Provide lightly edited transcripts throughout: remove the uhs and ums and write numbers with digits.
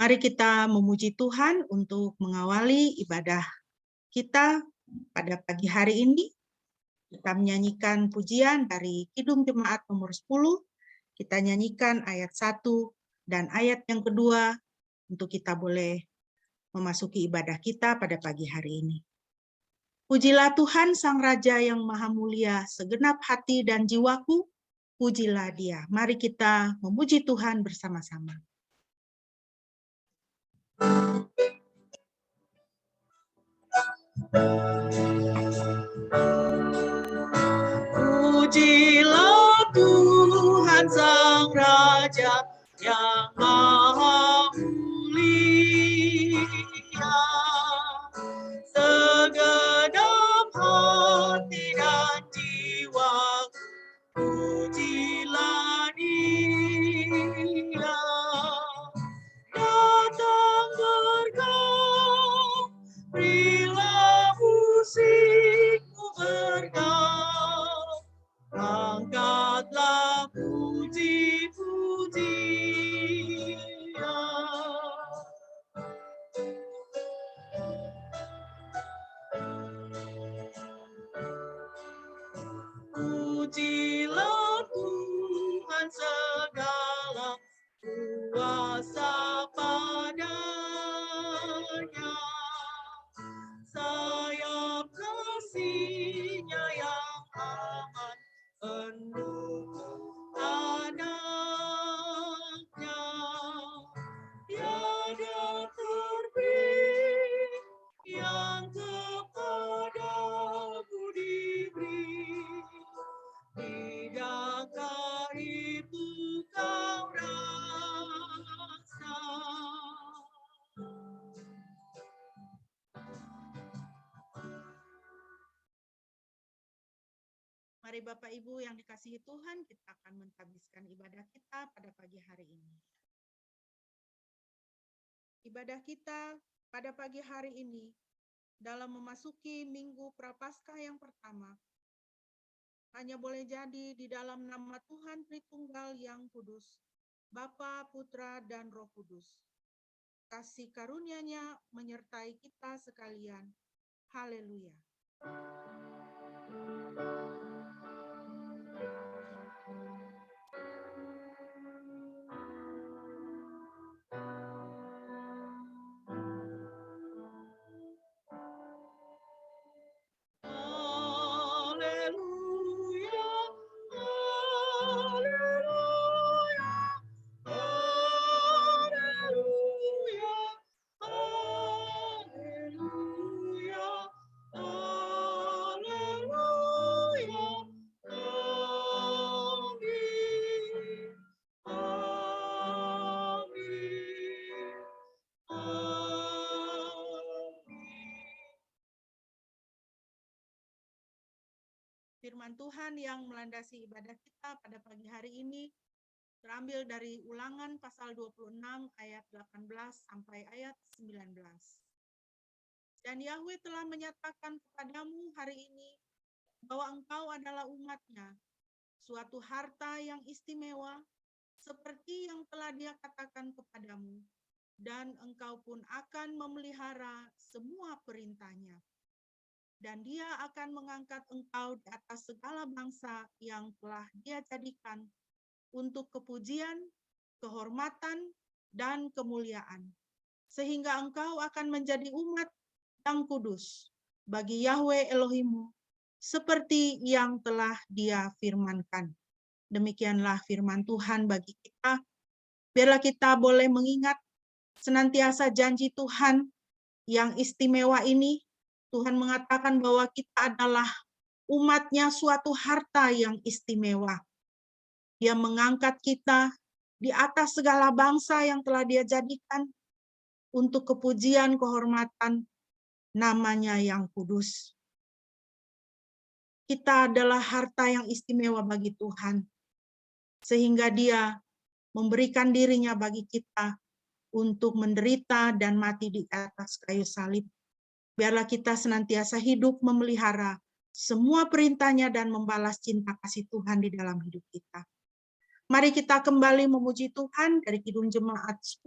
Mari kita memuji Tuhan untuk mengawali ibadah kita pada pagi hari ini. Kita menyanyikan pujian dari Kidung Jemaat nomor 10. Kita nyanyikan ayat 1 dan ayat yang kedua untuk kita boleh memasuki ibadah kita pada pagi hari ini. Pujilah Tuhan Sang Raja yang Maha Mulia, segenap hati dan jiwaku, pujilah Dia. Mari kita memuji Tuhan bersama-sama. Pujilah Tuhan Sang Raja yang Maha Mulia, segenap hati dan jiwa, pujilah Dia. Datang bergaul, berilah musikmu bergaul, angkatlah puji-pujian. Pujilah Tuhan segala kuasa padanya, sayap kasih-Nya yang aman mendukung anak-Nya. Tiada terbit yang kepadamu diberi, tidakkah itu kau rasa? Mari Bapak Ibu yang dikasihi Tuhan, kita akan menghabiskan ibadah kita pada pagi hari ini. Ibadah kita pada pagi hari ini dalam memasuki Minggu Prapaskah yang pertama hanya boleh jadi di dalam nama Tuhan Tritunggal yang kudus, Bapa, Putra, dan Roh Kudus. Kasih karunia-Nya menyertai kita sekalian. Haleluya. Firman Tuhan yang melandasi ibadah kita pada pagi hari ini terambil dari Ulangan pasal 26 ayat 18 sampai ayat 19. Dan Yahweh telah menyatakan kepadamu hari ini bahwa engkau adalah umat-Nya, suatu harta yang istimewa seperti yang telah Dia katakan kepadamu, dan engkau pun akan memelihara semua perintah-Nya. Dan Dia akan mengangkat engkau di atas segala bangsa yang telah Dia jadikan untuk kepujian, kehormatan, dan kemuliaan, sehingga engkau akan menjadi umat yang kudus bagi Yahweh Elohimmu, seperti yang telah Dia firmankan. Demikianlah firman Tuhan bagi kita. Biarlah kita boleh mengingat senantiasa janji Tuhan yang istimewa ini. Tuhan mengatakan bahwa kita adalah umat-Nya, suatu harta yang istimewa. Dia mengangkat kita di atas segala bangsa yang telah Dia jadikan untuk kepujian, kehormatan nama-Nya yang kudus. Kita adalah harta yang istimewa bagi Tuhan, sehingga Dia memberikan diri-Nya bagi kita untuk menderita dan mati di atas kayu salib. Biarlah kita senantiasa hidup memelihara semua perintah-Nya dan membalas cinta kasih Tuhan di dalam hidup kita. Mari kita kembali memuji Tuhan dari Kidung Jemaat 10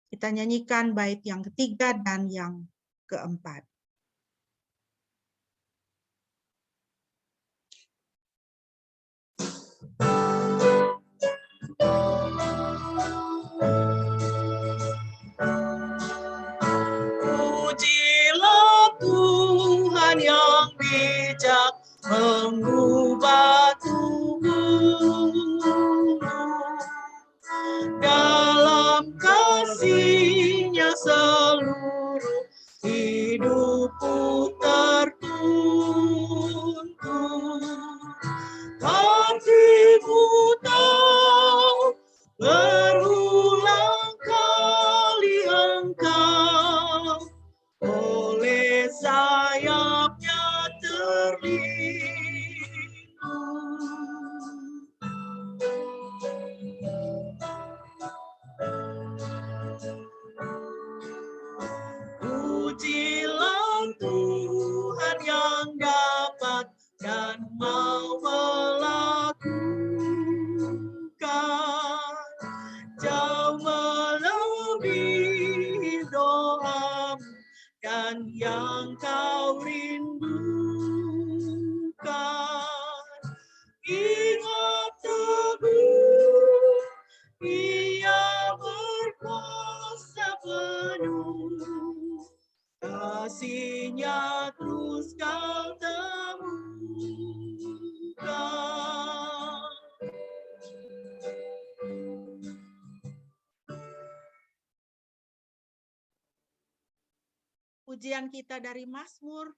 Kita nyanyikan bait yang ketiga dan yang keempat. Pujilah Tuhan yang bijak mengubah tubuh. Dalam kasih-Nya seluruh hidupku tertuntun. Hatiku tahu berulang kali Engkau oleh sayap-Nya terlindung. Pujilah Tuhan yang dapat dan mau melakukan jauh melebihi doamu dan yang kau rindukan. Ingat teguh, Ia berkuasa penuh, kasih-Nya terus kau temukan. Pujian kita dari Mazmur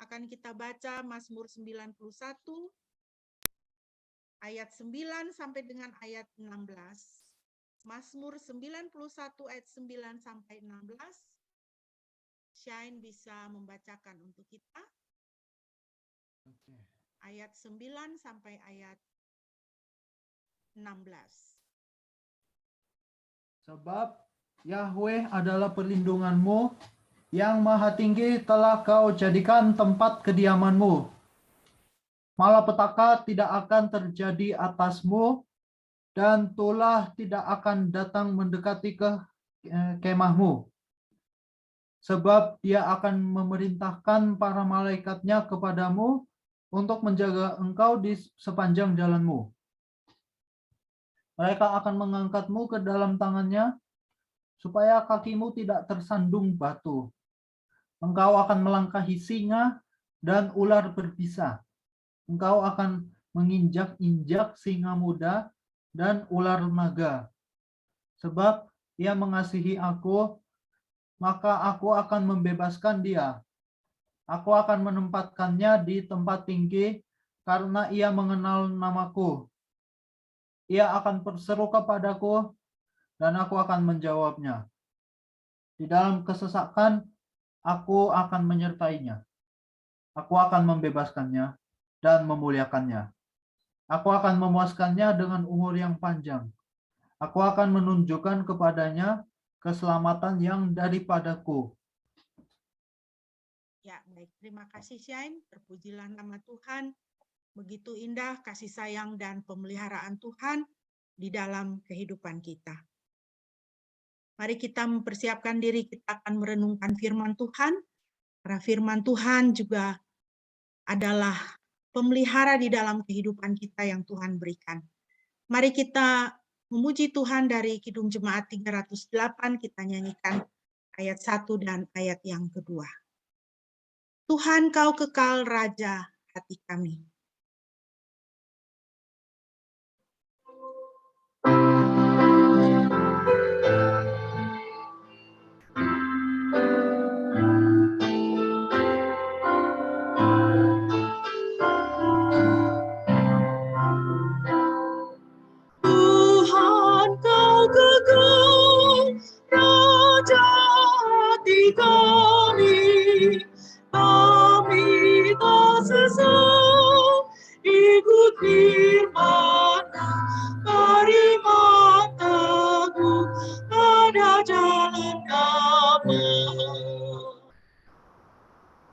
akan kita baca Mazmur 91 ayat 9 sampai dengan ayat 16. Mazmur 91 ayat 9 sampai 16. Shine bisa membacakan untuk kita. Ayat 9 sampai ayat 16. Sebab Yahweh adalah perlindunganmu, yang maha tinggi telah kau jadikan tempat kediamanmu. Malapetaka tidak akan terjadi atasmu, dan tulah tidak akan datang mendekati ke kemahmu. Sebab Dia akan memerintahkan para malaikatnya kepadamu untuk menjaga engkau di sepanjang jalanmu. Mereka akan mengangkatmu ke dalam tangannya, supaya kakimu tidak tersandung batu. Engkau akan melangkahi singa dan ular berbisa. Engkau akan menginjak-injak singa muda dan ular naga. Sebab Ia mengasihi aku, maka aku akan membebaskan dia. Aku akan menempatkannya di tempat tinggi, karena ia mengenal namaku. Ia akan berseru kepadaku, dan aku akan menjawabnya. Di dalam kesesakan, aku akan menyertainya. Aku akan membebaskannya dan memuliakannya. Aku akan memuaskannya dengan umur yang panjang. Aku akan menunjukkan kepadanya keselamatan yang daripadaku. Ya, baik. Terima kasih, Shine. Terpujilah nama Tuhan. Begitu indah kasih sayang dan pemeliharaan Tuhan di dalam kehidupan kita. Mari kita mempersiapkan diri, kita akan merenungkan firman Tuhan. Karena firman Tuhan juga adalah pemelihara di dalam kehidupan kita yang Tuhan berikan. Mari kita memuji Tuhan dari Kidung Jemaat 308, kita nyanyikan ayat 1 dan ayat yang kedua. Tuhan, Kau kekal Raja hati kami. Tuhan, Kau kekal Raja hati kami. Kami tak sesat ikut firman-Mu, beri mataku pada jalan damai.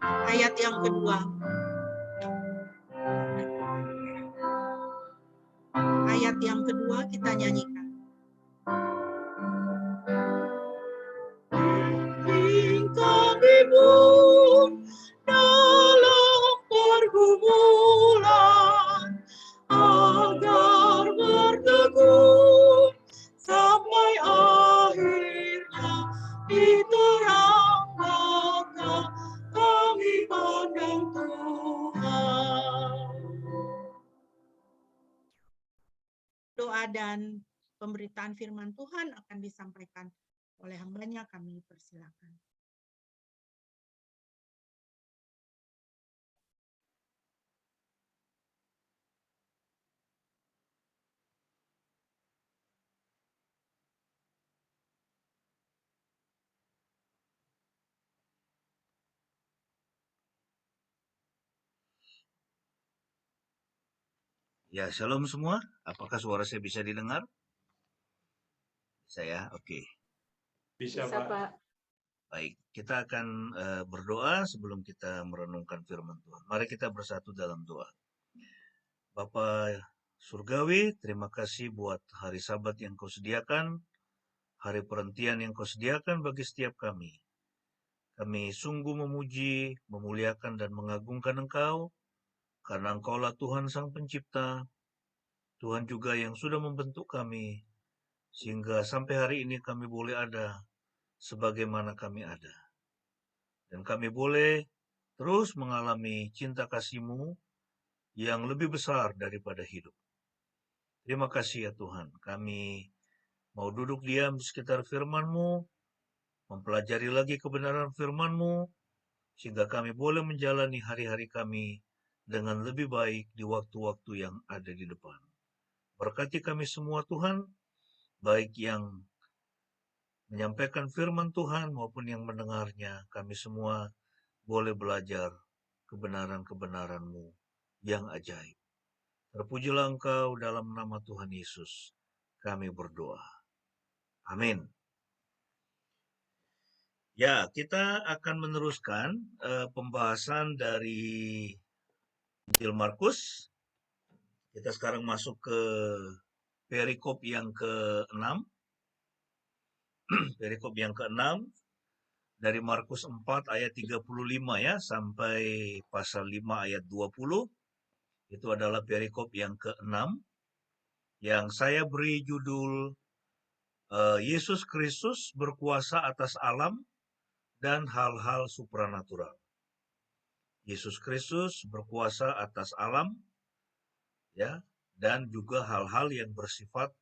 Ayat yang kedua. Ayat yang kedua kita nyanyikan. doa dan pemberitaan firman Tuhan akan disampaikan oleh hambanya, kami persilakan. Ya, shalom semua. Apakah suara saya bisa didengar? Saya, oke. Bisa, Pak. Baik, kita akan berdoa sebelum kita merenungkan firman Tuhan. Mari kita bersatu dalam doa. Bapa Surgawi, terima kasih buat hari Sabat yang Kau sediakan, hari perhentian yang Kau sediakan bagi setiap kami. Kami sungguh memuji, memuliakan, dan mengagungkan Engkau, karena Engkaulah Tuhan Sang Pencipta, Tuhan juga yang sudah membentuk kami, sehingga sampai hari ini kami boleh ada sebagaimana kami ada. Dan kami boleh terus mengalami cinta kasih-Mu yang lebih besar daripada hidup. Terima kasih ya Tuhan, kami mau duduk diam di sekitar firman-Mu, mempelajari lagi kebenaran firman-Mu, sehingga kami boleh menjalani hari-hari kami dengan lebih baik di waktu-waktu yang ada di depan. Berkati kami semua Tuhan, baik yang menyampaikan firman Tuhan maupun yang mendengarnya, kami semua boleh belajar kebenaran-kebenaran-Mu yang ajaib. Terpujilah Engkau dalam nama Tuhan Yesus, kami berdoa. Amin. Ya, kita akan meneruskan pembahasan dari Injil Markus. Kita sekarang masuk ke perikop yang ke-6. Perikop yang ke-6 dari Markus 4 ayat 35 ya sampai pasal 5 ayat 20. Itu adalah perikop yang ke-6 yang saya beri judul Yesus Kristus berkuasa atas alam dan hal-hal supranatural. Yesus Kristus berkuasa atas alam ya, dan juga hal-hal yang bersifat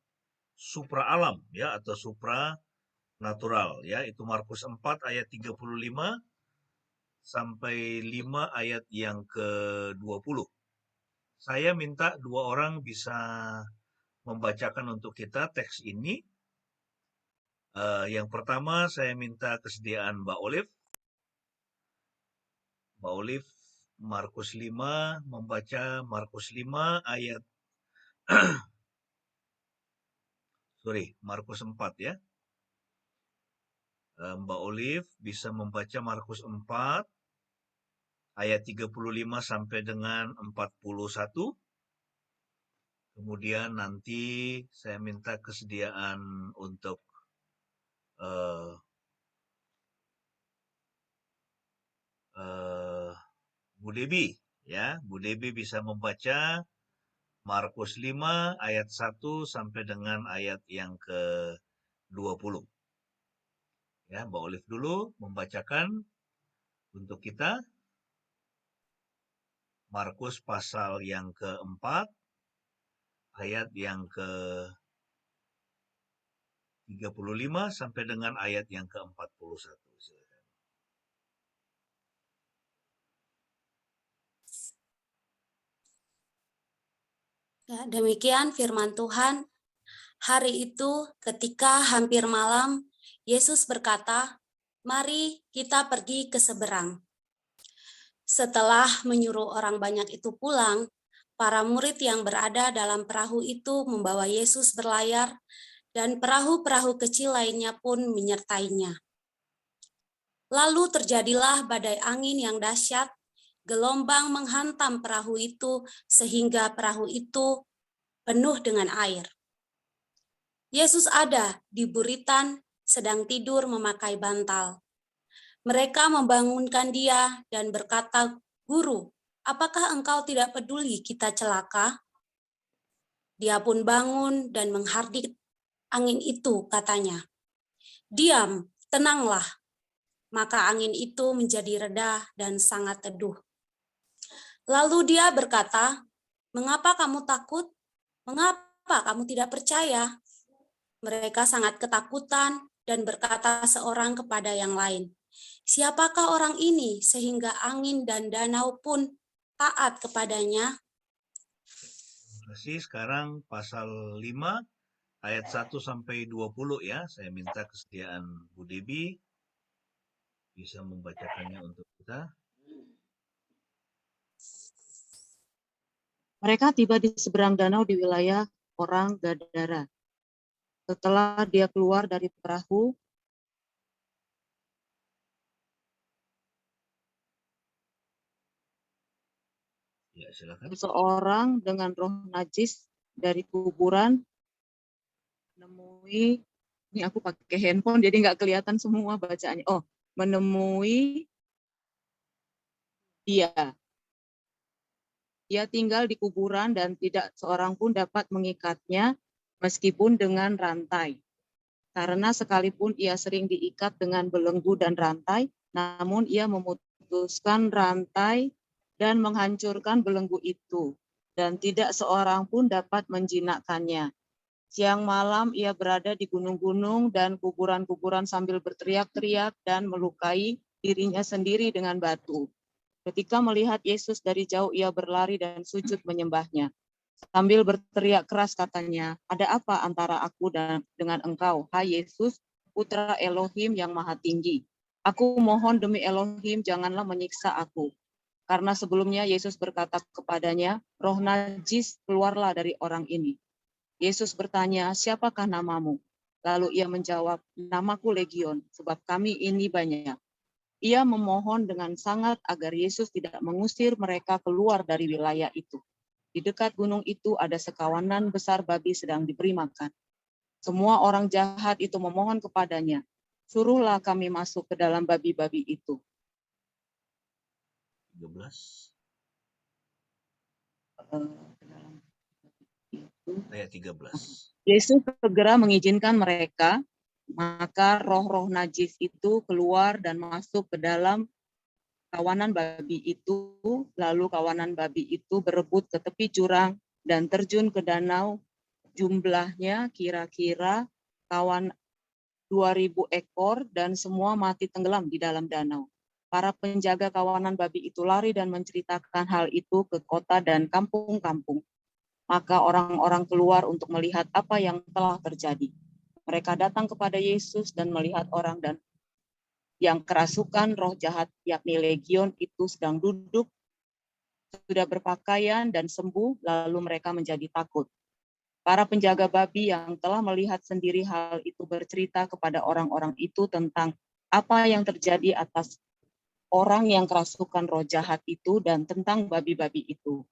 supra-alam ya, atau supranatural ya. Itu Markus 4 ayat 35 sampai 5 ayat yang ke-20. Saya minta dua orang bisa membacakan untuk kita teks ini. Yang pertama saya minta kesediaan Mbak Olive. Mbak Olive, Markus 5, membaca Markus 5 ayat Markus 4 ya. Mbak Olive bisa membaca Markus 4 ayat 35 sampai dengan 41. Kemudian nanti saya minta kesediaan untuk Bu Debi ya. Bu Debi bisa membaca Markus 5 ayat 1 sampai dengan ayat yang ke-20. Ya, Mbak Olive dulu membacakan untuk kita Markus pasal yang ke-4 ayat yang ke-35 sampai dengan ayat yang ke-41. Silakan. Ya, demikian firman Tuhan. Hari itu ketika hampir malam, Yesus berkata, "Mari kita pergi ke seberang." Setelah menyuruh orang banyak itu pulang, para murid yang berada dalam perahu itu membawa Yesus berlayar, dan perahu-perahu kecil lainnya pun menyertainya. Lalu terjadilah badai angin yang dahsyat, gelombang menghantam perahu itu sehingga perahu itu penuh dengan air. Yesus ada di buritan, sedang tidur memakai bantal. Mereka membangunkan dia dan berkata, "Guru, apakah engkau tidak peduli kita celaka?" Dia pun bangun dan menghardik angin itu, katanya, "Diam, tenanglah." Maka angin itu menjadi reda dan sangat teduh. Lalu dia berkata, "Mengapa kamu takut? Mengapa Mengapa kamu tidak percaya?" Mereka sangat ketakutan dan berkata seorang kepada yang lain, "Siapakah orang ini sehingga angin dan danau pun taat kepadanya?" Terima kasih. Sekarang pasal 5 ayat 1 sampai 20 ya. Saya minta kesediaan Bu Debi bisa membacakannya untuk kita. Mereka tiba di seberang danau di wilayah orang Gadara. Setelah dia keluar dari perahu, Ya, silakan. seseorang dengan roh najis dari kuburan menemui, ini aku pakai handphone jadi nggak kelihatan semua bacaannya. Oh, menemui dia. Ia tinggal di kuburan dan tidak seorang pun dapat mengikatnya meskipun dengan rantai. Karena sekalipun ia sering diikat dengan belenggu dan rantai, namun ia memutuskan rantai dan menghancurkan belenggu itu, dan tidak seorang pun dapat menjinakkannya. Siang malam ia berada di gunung-gunung dan kuburan-kuburan sambil berteriak-teriak dan melukai dirinya sendiri dengan batu. Ketika melihat Yesus dari jauh, ia berlari dan sujud menyembahnya. Sambil berteriak keras katanya, "Ada apa antara aku dan dengan engkau, hai Yesus, Putra Elohim yang Maha Tinggi? Aku mohon demi Elohim, janganlah menyiksa aku." Karena sebelumnya Yesus berkata kepadanya, "Roh najis keluarlah dari orang ini." Yesus bertanya, "Siapakah namamu?" Lalu ia menjawab, "Namaku Legion, sebab kami ini banyak." Ia memohon dengan sangat agar Yesus tidak mengusir mereka keluar dari wilayah itu. Di dekat gunung itu ada sekawanan besar babi sedang diberi makan. Semua orang jahat itu memohon kepadanya, "Suruhlah kami masuk ke dalam babi-babi itu." 13 Eh, itu. ayat 13. Yesus segera mengizinkan mereka, maka roh-roh najis itu keluar dan masuk ke dalam kawanan babi itu, lalu kawanan babi itu berebut ke tepi jurang dan terjun ke danau. Jumlahnya kira-kira kawan 2.000 ekor dan semua mati tenggelam di dalam danau. Para penjaga kawanan babi itu lari dan menceritakan hal itu ke kota dan kampung-kampung. Maka orang-orang keluar untuk melihat apa yang telah terjadi. Mereka datang kepada Yesus dan melihat orang dan yang kerasukan roh jahat, yakni Legion itu sedang duduk, sudah berpakaian dan sembuh, lalu mereka menjadi takut. Para penjaga babi yang telah melihat sendiri hal itu bercerita kepada orang-orang itu tentang apa yang terjadi atas orang yang kerasukan roh jahat itu dan tentang babi-babi itu.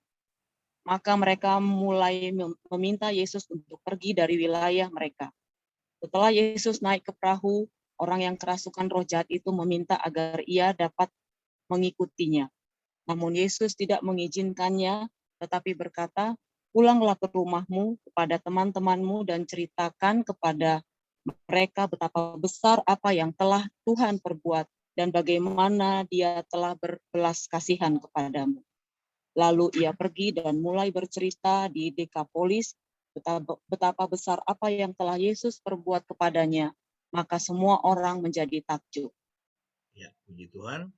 Maka mereka mulai meminta Yesus untuk pergi dari wilayah mereka. Setelah Yesus naik ke perahu, orang yang kerasukan roh jahat itu meminta agar ia dapat mengikutinya. Namun Yesus tidak mengizinkannya, tetapi berkata, "Pulanglah ke rumahmu kepada teman-temanmu dan ceritakan kepada mereka betapa besar apa yang telah Tuhan perbuat dan bagaimana Dia telah berbelas kasihan kepadamu." Lalu ia pergi dan mulai bercerita di Dekapolis betapa besar apa yang telah Yesus perbuat kepadanya. Maka semua orang menjadi takjub. Ya, puji Tuhan.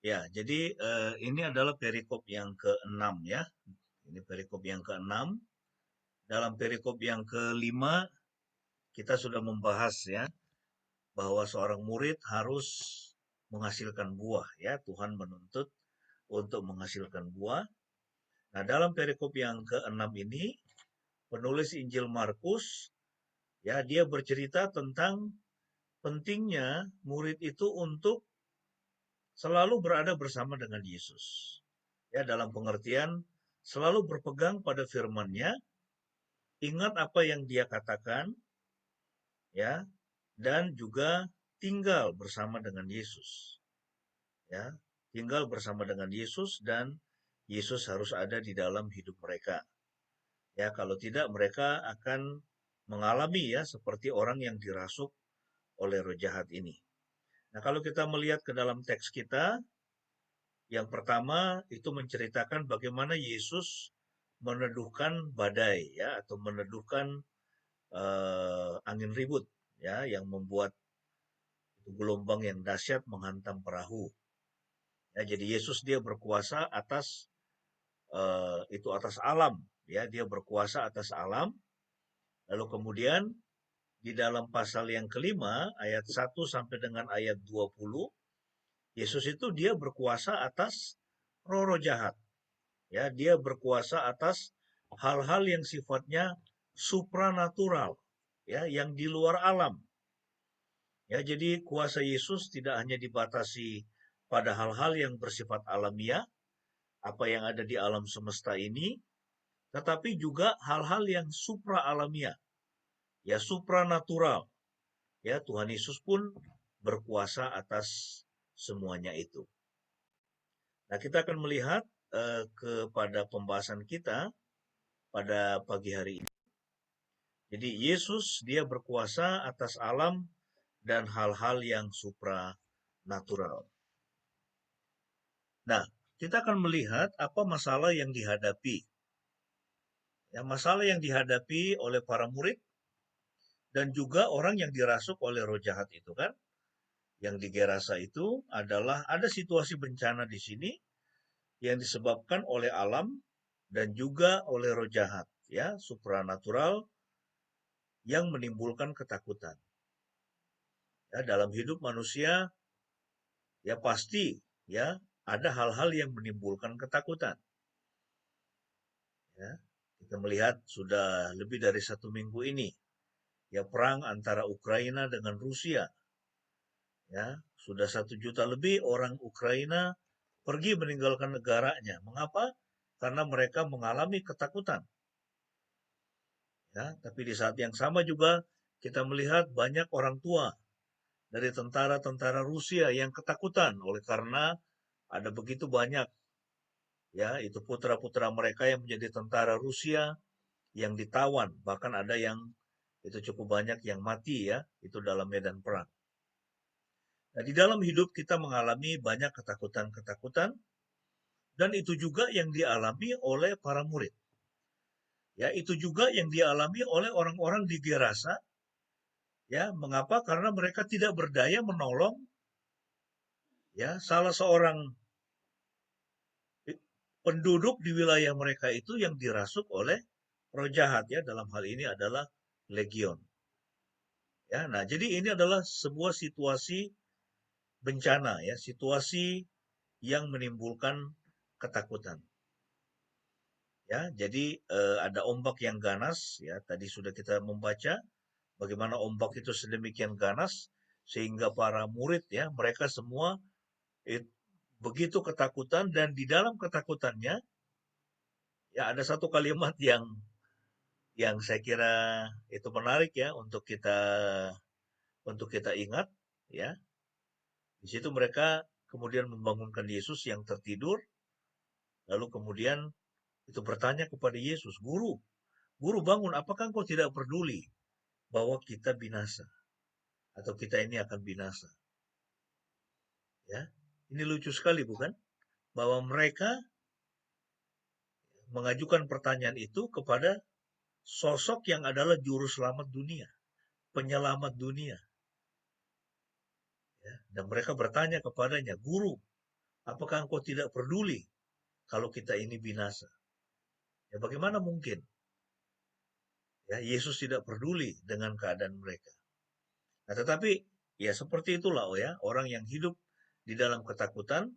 Ya, jadi ini adalah perikop yang ke-6 ya. Ini perikop yang ke-6. Dalam perikop yang ke-5 kita sudah membahas ya bahwa seorang murid harus menghasilkan buah ya. Tuhan menuntut untuk menghasilkan buah. Nah, dalam perikop yang ke-6 ini penulis Injil Markus ya dia bercerita tentang pentingnya murid itu untuk selalu berada bersama dengan Yesus. Ya, dalam pengertian selalu berpegang pada firman-Nya, ingat apa yang Dia katakan, ya, dan juga tinggal bersama dengan Yesus. Ya, tinggal bersama dengan Yesus dan Yesus harus ada di dalam hidup mereka. Ya, kalau tidak mereka akan mengalami ya seperti orang yang dirasuk oleh roh jahat ini. Nah, kalau kita melihat ke dalam teks kita, yang pertama itu menceritakan bagaimana Yesus meneduhkan badai ya atau meneduhkan angin ribut ya yang membuat itu gelombang yang dahsyat menghantam perahu. Ya, jadi Yesus dia berkuasa atas itu atas alam ya, dia berkuasa atas alam. Lalu kemudian di dalam pasal yang kelima ayat 1 sampai dengan ayat 20, Yesus itu dia berkuasa atas roh-roh jahat. Ya, dia berkuasa atas hal-hal yang sifatnya supranatural, ya, yang di luar alam. Ya, jadi kuasa Yesus tidak hanya dibatasi pada hal-hal yang bersifat alamiah, apa yang ada di alam semesta ini, tetapi juga hal-hal yang supra-alamiah, ya, supranatural. Ya, Tuhan Yesus pun berkuasa atas semuanya itu. Nah, kita akan melihat kepada pembahasan kita pada pagi hari ini. Jadi Yesus dia berkuasa atas alam dan hal-hal yang supranatural. Nah, kita akan melihat apa masalah yang dihadapi. Ya, masalah yang dihadapi oleh para murid dan juga orang yang dirasuk oleh roh jahat itu kan. Yang di Gerasa itu adalah ada situasi bencana di sini yang disebabkan oleh alam dan juga oleh roh jahat, ya, supranatural yang menimbulkan ketakutan. Ya, dalam hidup manusia ya pasti ya ada hal-hal yang menimbulkan ketakutan. Ya, kita melihat sudah lebih dari 1 minggu ini ya perang antara Ukraina dengan Rusia. Ya, sudah 1 juta lebih orang Ukraina pergi meninggalkan negaranya. Mengapa? Karena mereka mengalami ketakutan. Ya, tapi di saat yang sama juga kita melihat banyak orang tua dari tentara-tentara Rusia yang ketakutan oleh karena ada begitu banyak ya itu putra-putra mereka yang menjadi tentara Rusia yang ditawan, bahkan ada yang itu cukup banyak yang mati ya itu dalam medan perang. Nah, di dalam hidup kita mengalami banyak ketakutan-ketakutan dan itu juga yang dialami oleh para murid. Ya, itu juga yang dialami oleh orang-orang di Gerasa. Ya, mengapa? Karena mereka tidak berdaya menolong ya salah seorang penduduk di wilayah mereka itu yang dirasuk oleh roh jahat ya, dalam hal ini adalah legion. Ya, nah jadi ini adalah sebuah situasi bencana ya, situasi yang menimbulkan ketakutan. Ya, jadi ada ombak yang ganas ya, tadi sudah kita membaca bagaimana ombak itu sedemikian ganas sehingga para murid ya, mereka semua begitu ketakutan dan di dalam ketakutannya ya ada satu kalimat yang saya kira itu menarik ya untuk kita ingat ya. Di situ mereka kemudian membangunkan Yesus yang tertidur, lalu kemudian itu bertanya kepada Yesus, "Guru, Guru bangun, apakah engkau tidak peduli bahwa kita binasa atau kita ini akan binasa?" Ya, ini lucu sekali bukan? Bahwa mereka mengajukan pertanyaan itu kepada sosok yang adalah juru selamat dunia, penyelamat dunia. Ya, dan mereka bertanya kepadanya, "Guru, apakah engkau tidak peduli kalau kita ini binasa?" Ya, bagaimana mungkin? Ya, Yesus tidak peduli dengan keadaan mereka. Nah, tetapi ya seperti itulah ya, orang yang hidup di dalam ketakutan,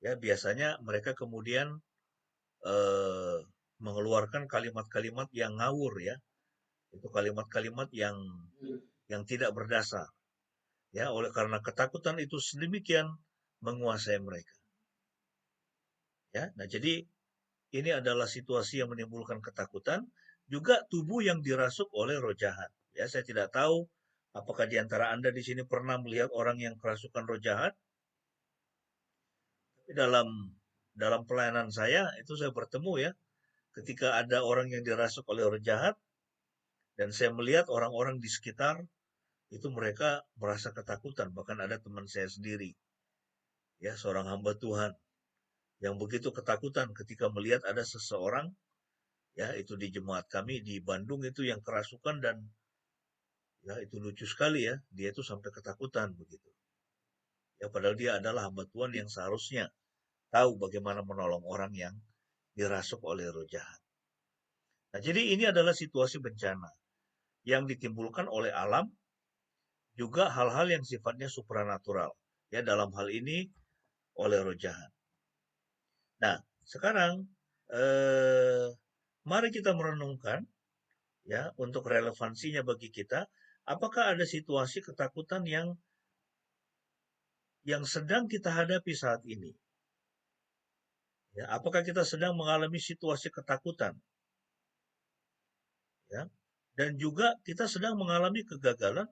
ya biasanya mereka kemudian mengeluarkan kalimat-kalimat yang ngawur ya. Itu kalimat-kalimat yang tidak berdasar. Ya, oleh karena ketakutan itu sedemikian menguasai mereka. Ya, nah jadi ini adalah situasi yang menimbulkan ketakutan, juga tubuh yang dirasuk oleh roh jahat. Ya, saya tidak tahu apakah di antara Anda di sini pernah melihat orang yang kerasukan roh jahat. Tapi dalam pelayanan saya itu saya bertemu ya ketika ada orang yang dirasuk oleh roh jahat, dan saya melihat orang-orang di sekitar, itu mereka merasa ketakutan. Bahkan ada teman saya sendiri, ya, seorang hamba Tuhan, yang begitu ketakutan ketika melihat ada seseorang, ya, itu di jemaat kami di Bandung itu yang kerasukan, dan ya itu lucu sekali ya, dia itu sampai ketakutan begitu. Ya, padahal dia adalah hamba Tuhan yang seharusnya tahu bagaimana menolong orang yang dirasuk oleh roh jahat. Nah, jadi ini adalah situasi bencana yang ditimbulkan oleh alam, juga hal-hal yang sifatnya supranatural. Ya, dalam hal ini oleh roh jahat. Nah, sekarang mari kita merenungkan ya untuk relevansinya bagi kita, apakah ada situasi ketakutan yang sedang kita hadapi saat ini? Ya, apakah kita sedang mengalami situasi ketakutan? Ya, dan juga kita sedang mengalami kegagalan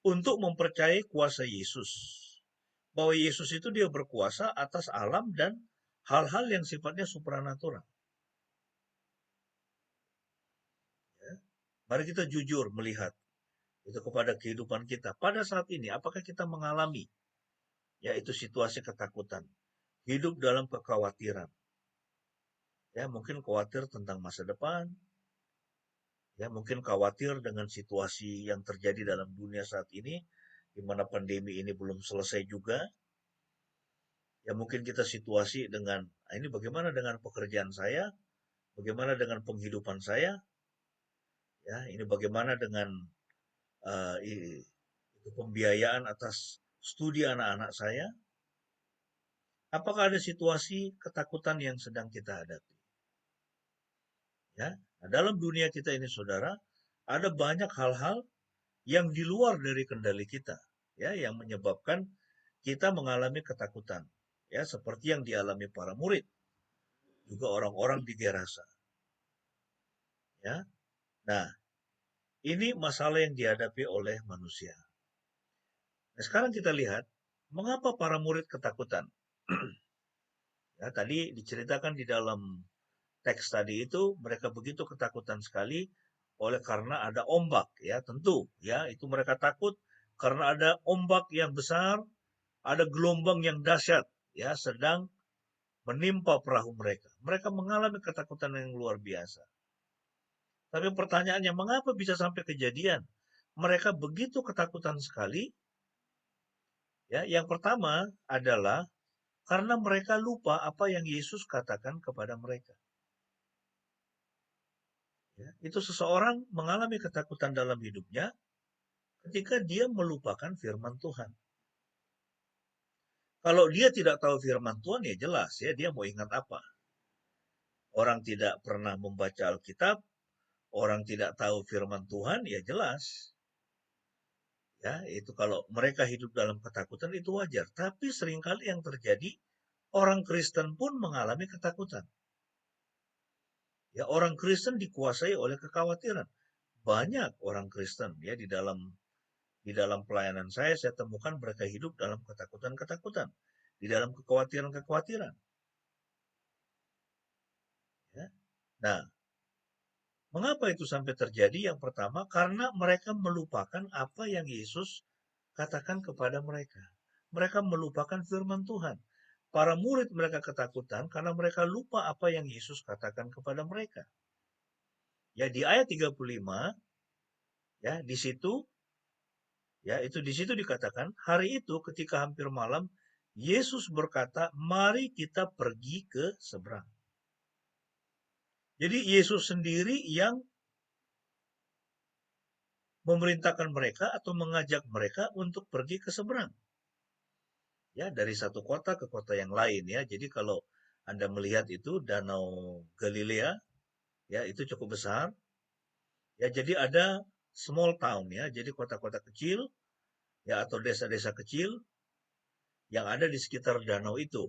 untuk mempercayai kuasa Yesus. Bahwa Yesus itu dia berkuasa atas alam dan hal-hal yang sifatnya supranatural. Ya. Mari kita jujur melihat itu kepada kehidupan kita. Pada saat ini, apakah kita mengalami yaitu situasi ketakutan? Hidup dalam kekhawatiran. Ya, mungkin khawatir tentang masa depan. Ya, mungkin khawatir dengan situasi yang terjadi dalam dunia saat ini, di mana pandemi ini belum selesai juga. Ya, mungkin kita situasi dengan, ini bagaimana dengan pekerjaan saya? Bagaimana dengan penghidupan saya? Ya, ini bagaimana dengan pembiayaan atas studi anak-anak saya? Apakah ada situasi ketakutan yang sedang kita hadapi? Ya, nah, dalam dunia kita ini, saudara, ada banyak hal-hal yang di luar dari kendali kita, ya, yang menyebabkan kita mengalami ketakutan, ya, seperti yang dialami para murid, juga orang-orang di Gerasa, ya. Nah, ini masalah yang dihadapi oleh manusia. Nah, sekarang kita lihat mengapa para murid ketakutan. Ya, tadi diceritakan di dalam teks tadi itu mereka begitu ketakutan sekali oleh karena ada ombak, ya, tentu, ya, itu mereka takut karena ada ombak yang besar, ada gelombang yang dahsyat, ya, sedang menimpa perahu mereka. Mereka mengalami ketakutan yang luar biasa. Tapi pertanyaannya, mengapa bisa sampai kejadian? Mereka begitu ketakutan sekali. Ya, yang pertama adalah karena mereka lupa apa yang Yesus katakan kepada mereka. Ya, itu seseorang mengalami ketakutan dalam hidupnya ketika dia melupakan firman Tuhan. Kalau dia tidak tahu firman Tuhan, ya jelas ya dia mau ingat apa. Orang tidak pernah membaca Alkitab, orang tidak tahu firman Tuhan, ya jelas. Ya, itu kalau mereka hidup dalam ketakutan itu wajar. Tapi seringkali yang terjadi, orang Kristen pun mengalami ketakutan. Ya, orang Kristen dikuasai oleh kekhawatiran. Banyak orang Kristen ya di dalam pelayanan saya temukan mereka hidup dalam ketakutan-ketakutan, di dalam kekhawatiran-kekhawatiran. Ya. Nah, mengapa itu sampai terjadi? Yang pertama, karena mereka melupakan apa yang Yesus katakan kepada mereka. Mereka melupakan firman Tuhan. Para murid mereka ketakutan karena mereka lupa apa yang Yesus katakan kepada mereka. Ya, di ayat 35, ya, di situ, ya, itu di situ dikatakan, hari itu ketika hampir malam, Yesus berkata, mari kita pergi ke seberang. Jadi Yesus sendiri yang memerintahkan mereka atau mengajak mereka untuk pergi ke seberang. Ya, dari satu kota ke kota yang lain, ya. Jadi kalau Anda melihat itu Danau Galilea, ya, itu cukup besar. Ya, jadi ada small town, ya. Jadi kota-kota kecil, ya, atau desa-desa kecil yang ada di sekitar danau itu.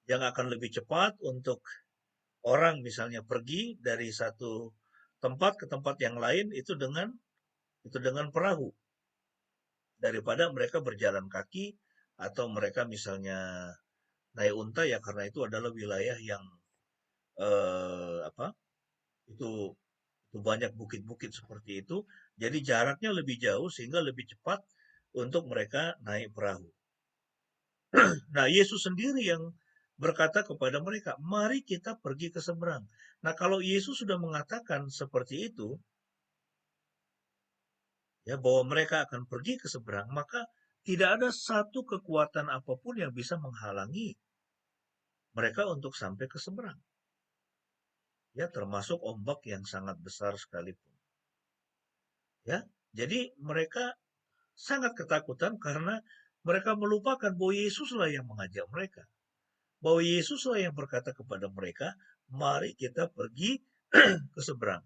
Yang akan lebih cepat untuk orang misalnya pergi dari satu tempat ke tempat yang lain itu dengan perahu, daripada mereka berjalan kaki atau mereka misalnya naik unta, ya, karena itu adalah wilayah yang apa itu banyak bukit-bukit seperti itu, jadi jaraknya lebih jauh sehingga lebih cepat untuk mereka naik perahu. Nah, Yesus sendiri yang berkata kepada mereka, mari kita pergi ke seberang. Nah, kalau Yesus sudah mengatakan seperti itu, ya, bahwa mereka akan pergi ke seberang, maka tidak ada satu kekuatan apapun yang bisa menghalangi mereka untuk sampai ke seberang. Ya, termasuk ombak yang sangat besar sekalipun. Ya, jadi mereka sangat ketakutan karena mereka melupakan bahwa Yesuslah yang mengajak mereka. Bahwa Yesuslah yang berkata kepada mereka, mari kita pergi ke seberang.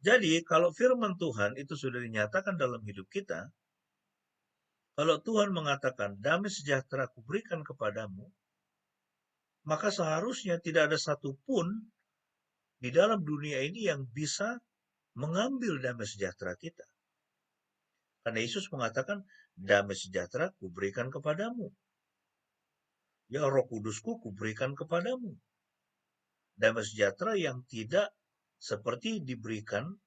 Jadi, kalau firman Tuhan itu sudah dinyatakan dalam hidup kita, kalau Tuhan mengatakan, damai sejahtera kuberikan kepadamu, maka seharusnya tidak ada satupun di dalam dunia ini yang bisa mengambil damai sejahtera kita. Karena Yesus mengatakan, damai sejahtera kuberikan kepadamu. Ya, Roh Kudusku kuberikan kepadamu. Damai sejahtera yang tidak seperti diberikan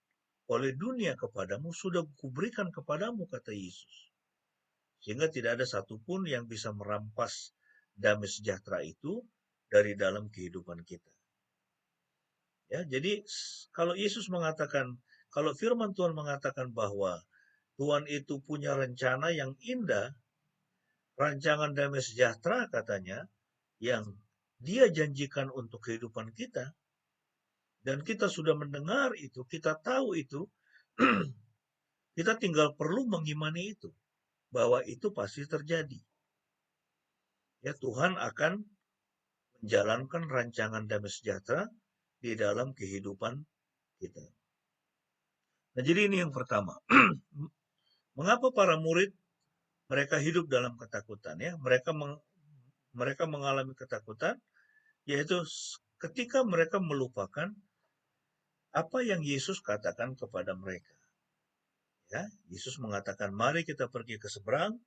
oleh dunia kepadamu, sudah kuberikan kepadamu, kata Yesus. Sehingga tidak ada satupun yang bisa merampas damai sejahtera itu dari dalam kehidupan kita. Ya, jadi kalau Yesus mengatakan, kalau firman Tuhan mengatakan bahwa Tuhan itu punya rencana yang indah, rancangan damai sejahtera katanya, yang Dia janjikan untuk kehidupan kita, dan kita sudah mendengar itu, kita tahu itu, kita tinggal perlu mengimani itu, bahwa itu pasti terjadi. Ya, Tuhan akan menjalankan rancangan damai sejahtera di dalam kehidupan kita. Nah, jadi ini yang pertama. Mengapa para murid mereka hidup dalam ketakutan, ya? Mereka mengalami ketakutan, yaitu ketika mereka melupakan apa yang Yesus katakan kepada mereka. Ya, Yesus mengatakan, mari kita pergi ke seberang,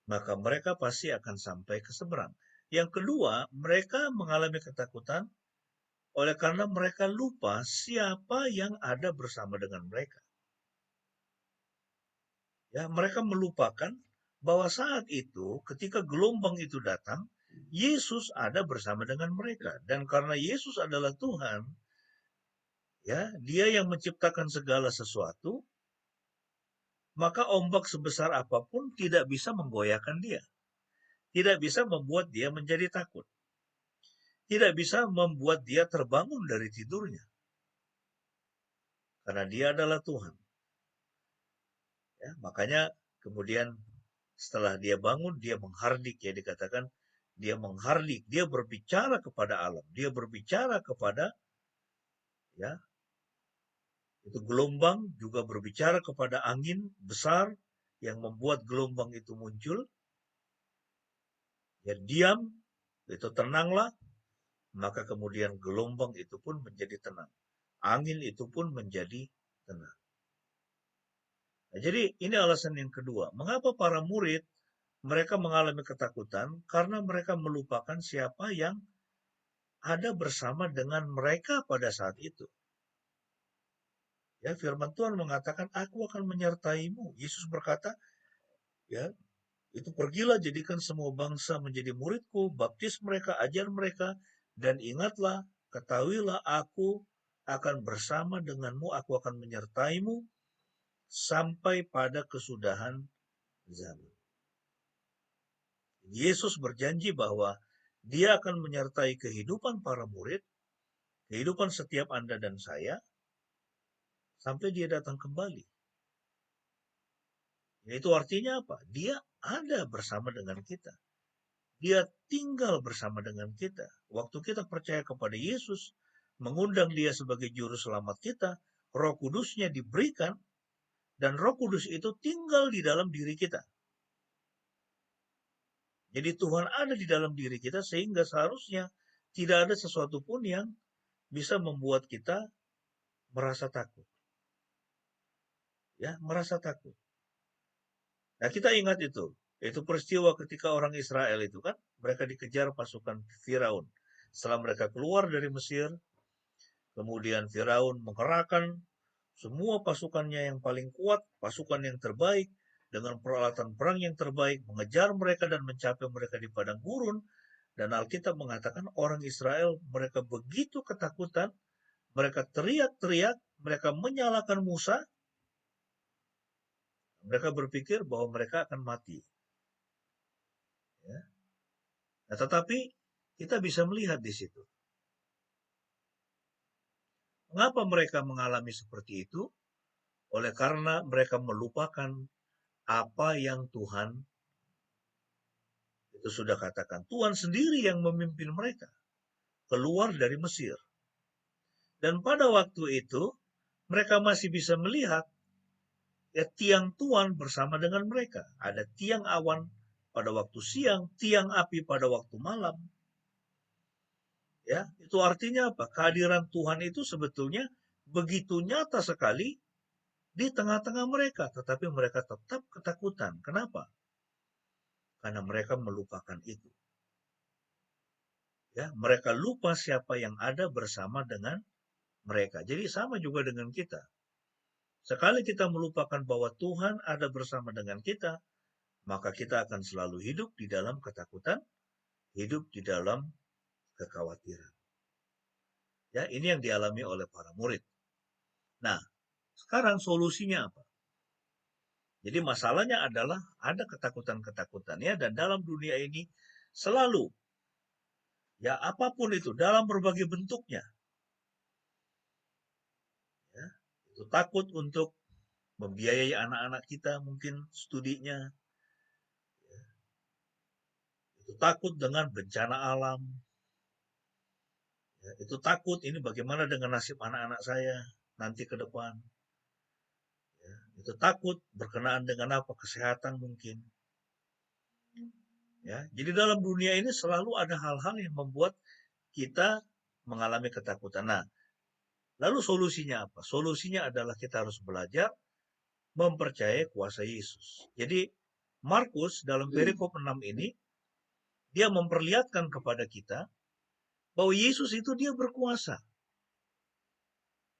maka mereka pasti akan sampai ke seberang. Yang kedua, mereka mengalami ketakutan oleh karena mereka lupa siapa yang ada bersama dengan mereka. Ya, mereka melupakan bahwa saat itu, ketika gelombang itu datang, Yesus ada bersama dengan mereka. Dan karena Yesus adalah Tuhan, ya, Dia yang menciptakan segala sesuatu, maka ombak sebesar apapun tidak bisa menggoyahkan Dia. Tidak bisa membuat Dia menjadi takut. Tidak bisa membuat Dia terbangun dari tidurnya. Karena Dia adalah Tuhan. Ya, makanya kemudian setelah Dia bangun, Dia menghardik, ya, dikatakan Dia menghardik, Dia berbicara kepada alam, Dia berbicara kepada, ya, itu gelombang, juga berbicara kepada angin besar yang membuat gelombang itu muncul. Ya, diam, itu tenanglah, maka kemudian gelombang itu pun menjadi tenang. Angin itu pun menjadi tenang. Nah, jadi ini alasan yang kedua. Mengapa para murid mereka mengalami ketakutan? Karena mereka melupakan siapa yang ada bersama dengan mereka pada saat itu. Ya, firman Tuhan mengatakan, aku akan menyertaimu. Yesus berkata, ya, itu pergilah jadikan semua bangsa menjadi muridku, baptis mereka, ajar mereka, dan ingatlah, ketahuilah aku akan bersama denganmu, aku akan menyertaimu sampai pada kesudahan zaman. Yesus berjanji bahwa Dia akan menyertai kehidupan para murid, kehidupan setiap Anda dan saya, sampai Dia datang kembali. Itu artinya apa? Dia ada bersama dengan kita. Dia tinggal bersama dengan kita. Waktu kita percaya kepada Yesus, mengundang Dia sebagai juru selamat kita, Roh Kudusnya diberikan, dan Roh Kudus itu tinggal di dalam diri kita. Jadi Tuhan ada di dalam diri kita sehingga seharusnya tidak ada sesuatu pun yang bisa membuat kita merasa takut. Ya, merasa takut. Nah, kita ingat itu peristiwa ketika orang Israel itu kan, mereka dikejar pasukan Firaun. Setelah mereka keluar dari Mesir, kemudian Firaun mengerahkan semua pasukannya yang paling kuat, pasukan yang terbaik, dengan peralatan perang yang terbaik, mengejar mereka dan mencapai mereka di padang gurun. Dan Alkitab mengatakan orang Israel, mereka begitu ketakutan, mereka teriak-teriak, mereka menyalahkan Musa, mereka berpikir bahwa mereka akan mati. Ya. Nah, tetapi kita bisa melihat di situ. Mengapa mereka mengalami seperti itu? Oleh karena mereka melupakan apa yang Tuhan itu sudah katakan. Tuhan sendiri yang memimpin mereka keluar dari Mesir. Dan pada waktu itu, mereka masih bisa melihat ya, tiang Tuhan bersama dengan mereka. Ada tiang awan pada waktu siang, tiang api pada waktu malam. Ya, itu artinya apa? Kehadiran Tuhan itu sebetulnya begitu nyata sekali di tengah-tengah mereka, tetapi mereka tetap ketakutan. Kenapa? Karena mereka melupakan itu. Ya, mereka lupa siapa yang ada bersama dengan mereka. Jadi sama juga dengan kita. Sekali kita melupakan bahwa Tuhan ada bersama dengan kita, maka kita akan selalu hidup di dalam ketakutan, hidup di dalam kekhawatiran. Ya, ini yang dialami oleh para murid. Nah, sekarang solusinya apa? Jadi masalahnya adalah ada ketakutan-ketakutan ya, dan dalam dunia ini selalu ya apapun itu dalam berbagai bentuknya. Ya, itu takut untuk membiayai anak-anak kita mungkin studinya. Ya, itu takut dengan bencana alam. Ya, itu takut ini bagaimana dengan nasib anak-anak saya nanti ke depan. Ya, itu takut berkenaan dengan apa? Kesehatan mungkin. Ya, jadi dalam dunia ini selalu ada hal-hal yang membuat kita mengalami ketakutan. Nah, lalu solusinya apa? Solusinya adalah kita harus belajar mempercayai kuasa Yesus. Jadi Markus dalam perikop 6 ini, dia memperlihatkan kepada kita bahwa Yesus itu dia berkuasa.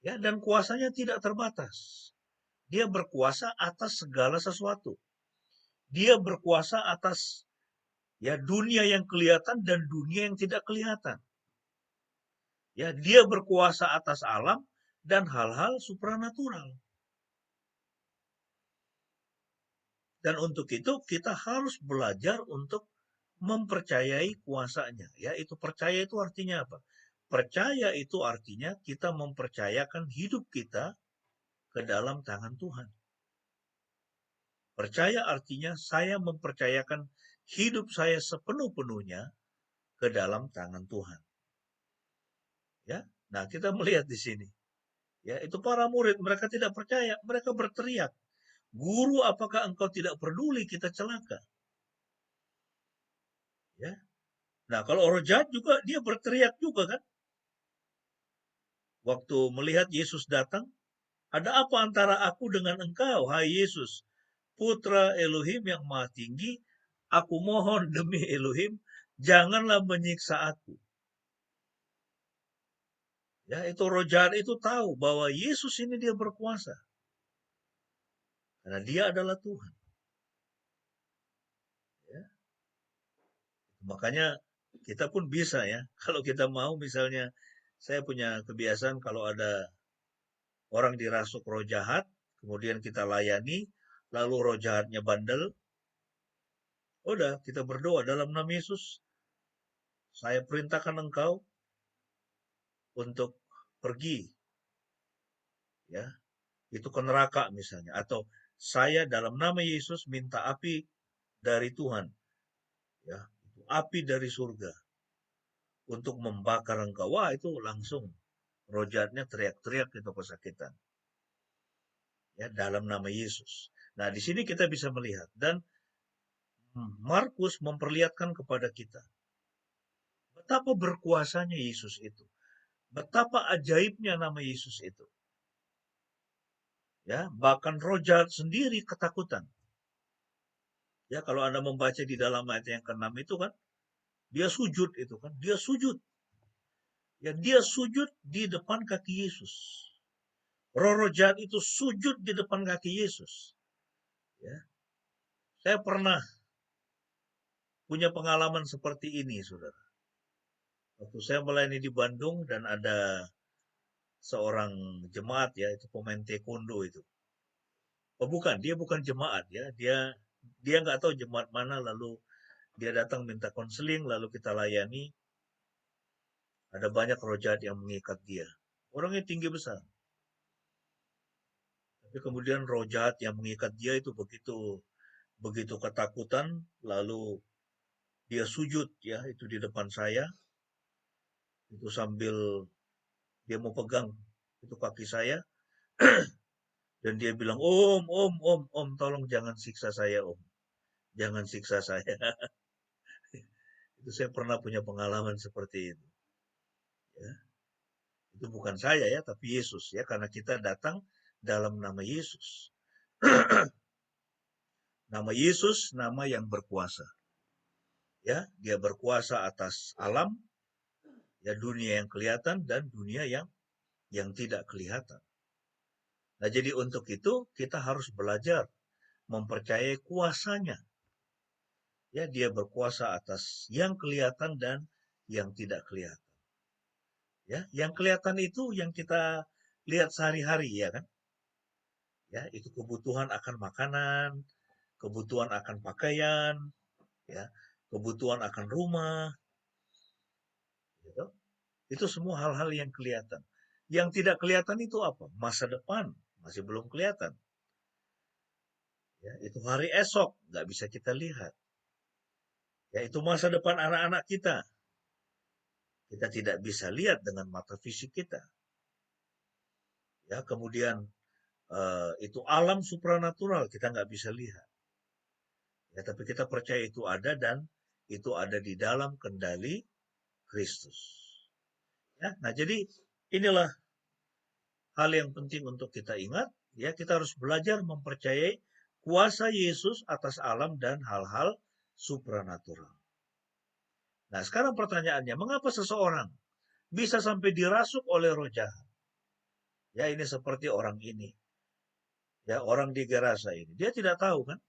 Ya, dan kuasanya tidak terbatas. Dia berkuasa atas segala sesuatu. Dia berkuasa atas ya dunia yang kelihatan dan dunia yang tidak kelihatan. Ya, dia berkuasa atas alam dan hal-hal supranatural. Dan untuk itu kita harus belajar untuk mempercayai kuasanya. Ya, itu percaya itu artinya apa? Percaya itu artinya kita mempercayakan hidup kita ke dalam tangan Tuhan. Percaya artinya saya mempercayakan hidup saya sepenuh-penuhnya ke dalam tangan Tuhan. Ya, nah kita melihat di sini. Ya, itu para murid mereka tidak percaya, mereka berteriak, "Guru, apakah engkau tidak peduli kita celaka?" Ya. Nah, kalau orang jahat juga dia berteriak juga kan. Waktu melihat Yesus datang, "Ada apa antara aku dengan engkau, hai Yesus, Putra Elohim yang Maha Tinggi? Aku mohon demi Elohim, janganlah menyiksa aku." Ya, itu roh jahat itu tahu bahwa Yesus ini dia berkuasa. Karena dia adalah Tuhan. Ya. Makanya kita pun bisa ya, kalau kita mau misalnya, saya punya kebiasaan kalau ada orang dirasuk roh jahat, kemudian kita layani, lalu roh jahatnya bandel, udah kita berdoa dalam nama Yesus, saya perintahkan engkau untuk pergi, ya, itu ke neraka misalnya, atau saya dalam nama Yesus minta api dari Tuhan, ya, itu api dari surga untuk membakar engkau. Wah, itu langsung roh jahatnya teriak-teriak itu kesakitan. Ya, dalam nama Yesus. Nah, di sini kita bisa melihat dan Markus memperlihatkan kepada kita betapa berkuasanya Yesus itu. Betapa ajaibnya nama Yesus itu. Ya, bahkan roh jahat sendiri ketakutan. Ya, kalau Anda membaca di dalam ayat yang ke-6 itu kan, dia sujud itu kan, dia sujud. Ya, dia sujud di depan kaki Yesus. Roh jahat itu sujud di depan kaki Yesus. Ya. Saya pernah punya pengalaman seperti ini, saudara. Waktu saya melayani di Bandung dan ada seorang jemaat, ya, itu pemain taekwondo itu. Oh bukan, dia bukan jemaat, ya. Dia nggak tahu jemaat mana, lalu dia datang minta konseling, lalu kita layani. Ada banyak roh jahat yang mengikat dia. Orangnya tinggi besar. Tapi kemudian roh jahat yang mengikat dia itu begitu ketakutan, lalu dia sujud, ya, itu di depan saya, itu sambil dia mau pegang itu kaki saya, dan dia bilang, om, tolong jangan siksa saya, om. Jangan siksa saya. Itu saya pernah punya pengalaman seperti itu. Ya. Itu bukan saya, ya, tapi Yesus, ya, karena kita datang dalam nama Yesus. Nama Yesus, nama yang berkuasa. Ya, dia berkuasa atas alam, ya, dunia yang kelihatan dan dunia yang tidak kelihatan. Nah, jadi untuk itu kita harus belajar mempercayai kuasanya. Ya, dia berkuasa atas yang kelihatan dan yang tidak kelihatan. Ya, yang kelihatan itu yang kita lihat sehari-hari, ya kan? Ya, itu kebutuhan akan makanan, kebutuhan akan pakaian, ya, kebutuhan akan rumah, gitu. Itu semua hal-hal yang kelihatan. Yang tidak kelihatan itu apa? Masa depan masih belum kelihatan. Ya, itu hari esok nggak bisa kita lihat. Ya, itu masa depan anak-anak kita. Kita tidak bisa lihat dengan mata fisik kita. Ya, kemudian itu alam supranatural kita nggak bisa lihat. Ya, tapi kita percaya itu ada dan itu ada di dalam kendali Kristus. Ya, nah jadi inilah hal yang penting untuk kita ingat. Ya, kita harus belajar mempercayai kuasa Yesus atas alam dan hal-hal supranatural. Nah, sekarang pertanyaannya, mengapa seseorang bisa sampai dirasuk oleh roh jahat? Ya, ini seperti orang ini. Ya, orang di Gerasa ini. Dia tidak tahu, kan?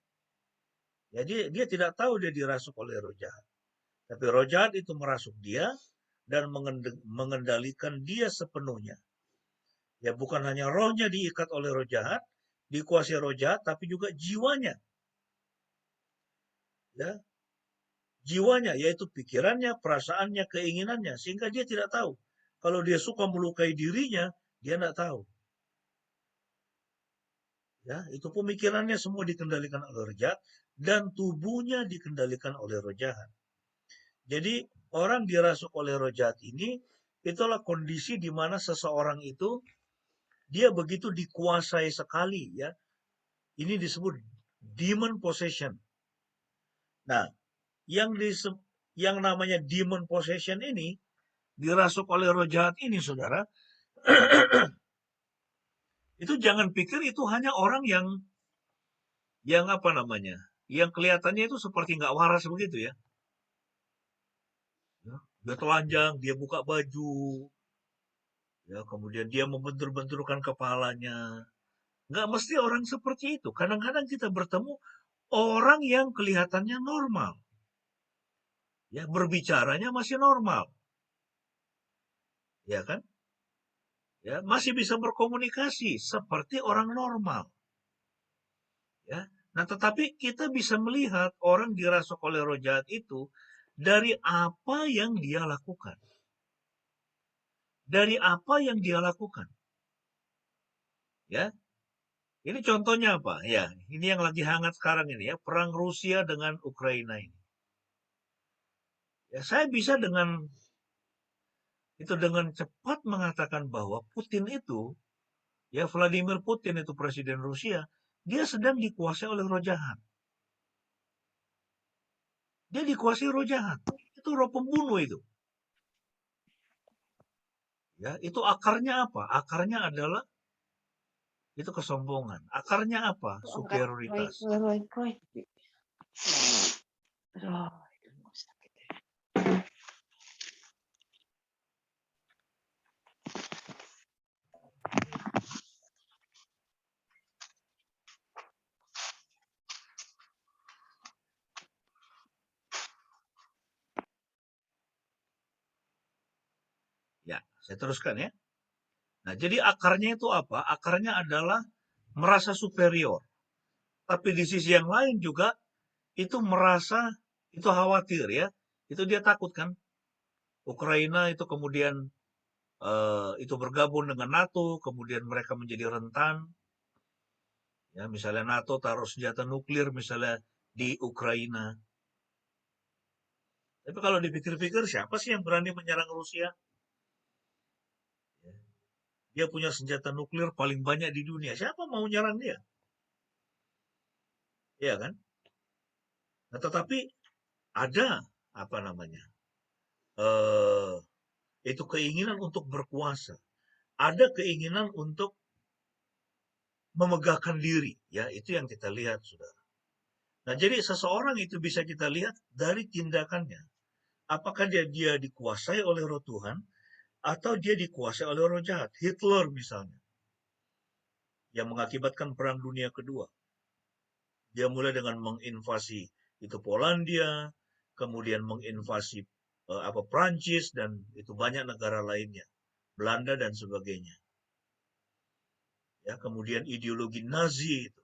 Ya, dia tidak tahu dia dirasuk oleh roh jahat. Tapi roh jahat itu merasuk dia dan mengendalikan dia sepenuhnya. Ya, bukan hanya rohnya diikat oleh roh jahat, dikuasai roh jahat, tapi juga jiwanya. Ya, jiwanya, yaitu pikirannya, perasaannya, keinginannya, sehingga dia tidak tahu. Kalau dia suka melukai dirinya, dia tidak tahu. Ya, itu pemikirannya semua dikendalikan oleh roh jahat dan tubuhnya dikendalikan oleh roh jahat. Jadi orang dirasuk oleh roh jahat ini, itulah kondisi di mana seseorang itu dia begitu dikuasai sekali, ya. Ini disebut demon possession. Nah, yang namanya demon possession ini dirasuk oleh roh jahat ini, saudara. Itu jangan pikir itu hanya orang yang apa namanya, yang kelihatannya itu seperti nggak waras begitu, ya. Dia telanjang, dia buka baju, ya, kemudian dia membentur-benturkan kepalanya. Nggak mesti orang seperti itu. Kadang-kadang kita bertemu orang yang kelihatannya normal. Ya, berbicaranya masih normal. Ya kan? Ya, masih bisa berkomunikasi seperti orang normal. Ya. Nah, tetapi kita bisa melihat orang dirasuk oleh roh jahat itu dari apa yang dia lakukan. Dari apa yang dia lakukan. Ya. Ini contohnya apa? Ya, ini yang lagi hangat sekarang ini, ya, perang Rusia dengan Ukraina ini. Ya, saya bisa dengan cepat mengatakan bahwa Putin itu, ya, Vladimir Putin itu presiden Rusia, dia sedang dikuasai oleh roh jahat. Dia dikuasai roh jahat. Itu roh pembunuh itu. Ya, itu akarnya apa? Akarnya adalah itu kesombongan. Akarnya apa? Superioritas. Saya teruskan ya. Nah, jadi akarnya itu apa? Akarnya adalah merasa superior. Tapi di sisi yang lain juga itu merasa, itu khawatir ya. Itu dia takut kan. Ukraina itu kemudian itu bergabung dengan NATO, kemudian mereka menjadi rentan. Ya, misalnya NATO taruh senjata nuklir misalnya di Ukraina. Tapi kalau dipikir-pikir, siapa sih yang berani menyerang Rusia? Dia punya senjata nuklir paling banyak di dunia. Siapa mau nyerang dia? Iya kan? Nah, tetapi ada apa namanya? Itu keinginan untuk berkuasa. Ada keinginan untuk memegahkan diri. Ya, itu yang kita lihat, saudara. Nah, jadi seseorang itu bisa kita lihat dari tindakannya. Apakah dia dikuasai oleh roh Tuhan atau dia dikuasai oleh roh jahat. Hitler misalnya, yang mengakibatkan Perang Dunia Kedua. Dia mulai dengan menginvasi itu Polandia, kemudian menginvasi Prancis dan itu banyak negara lainnya, Belanda dan sebagainya. Ya, kemudian ideologi Nazi itu.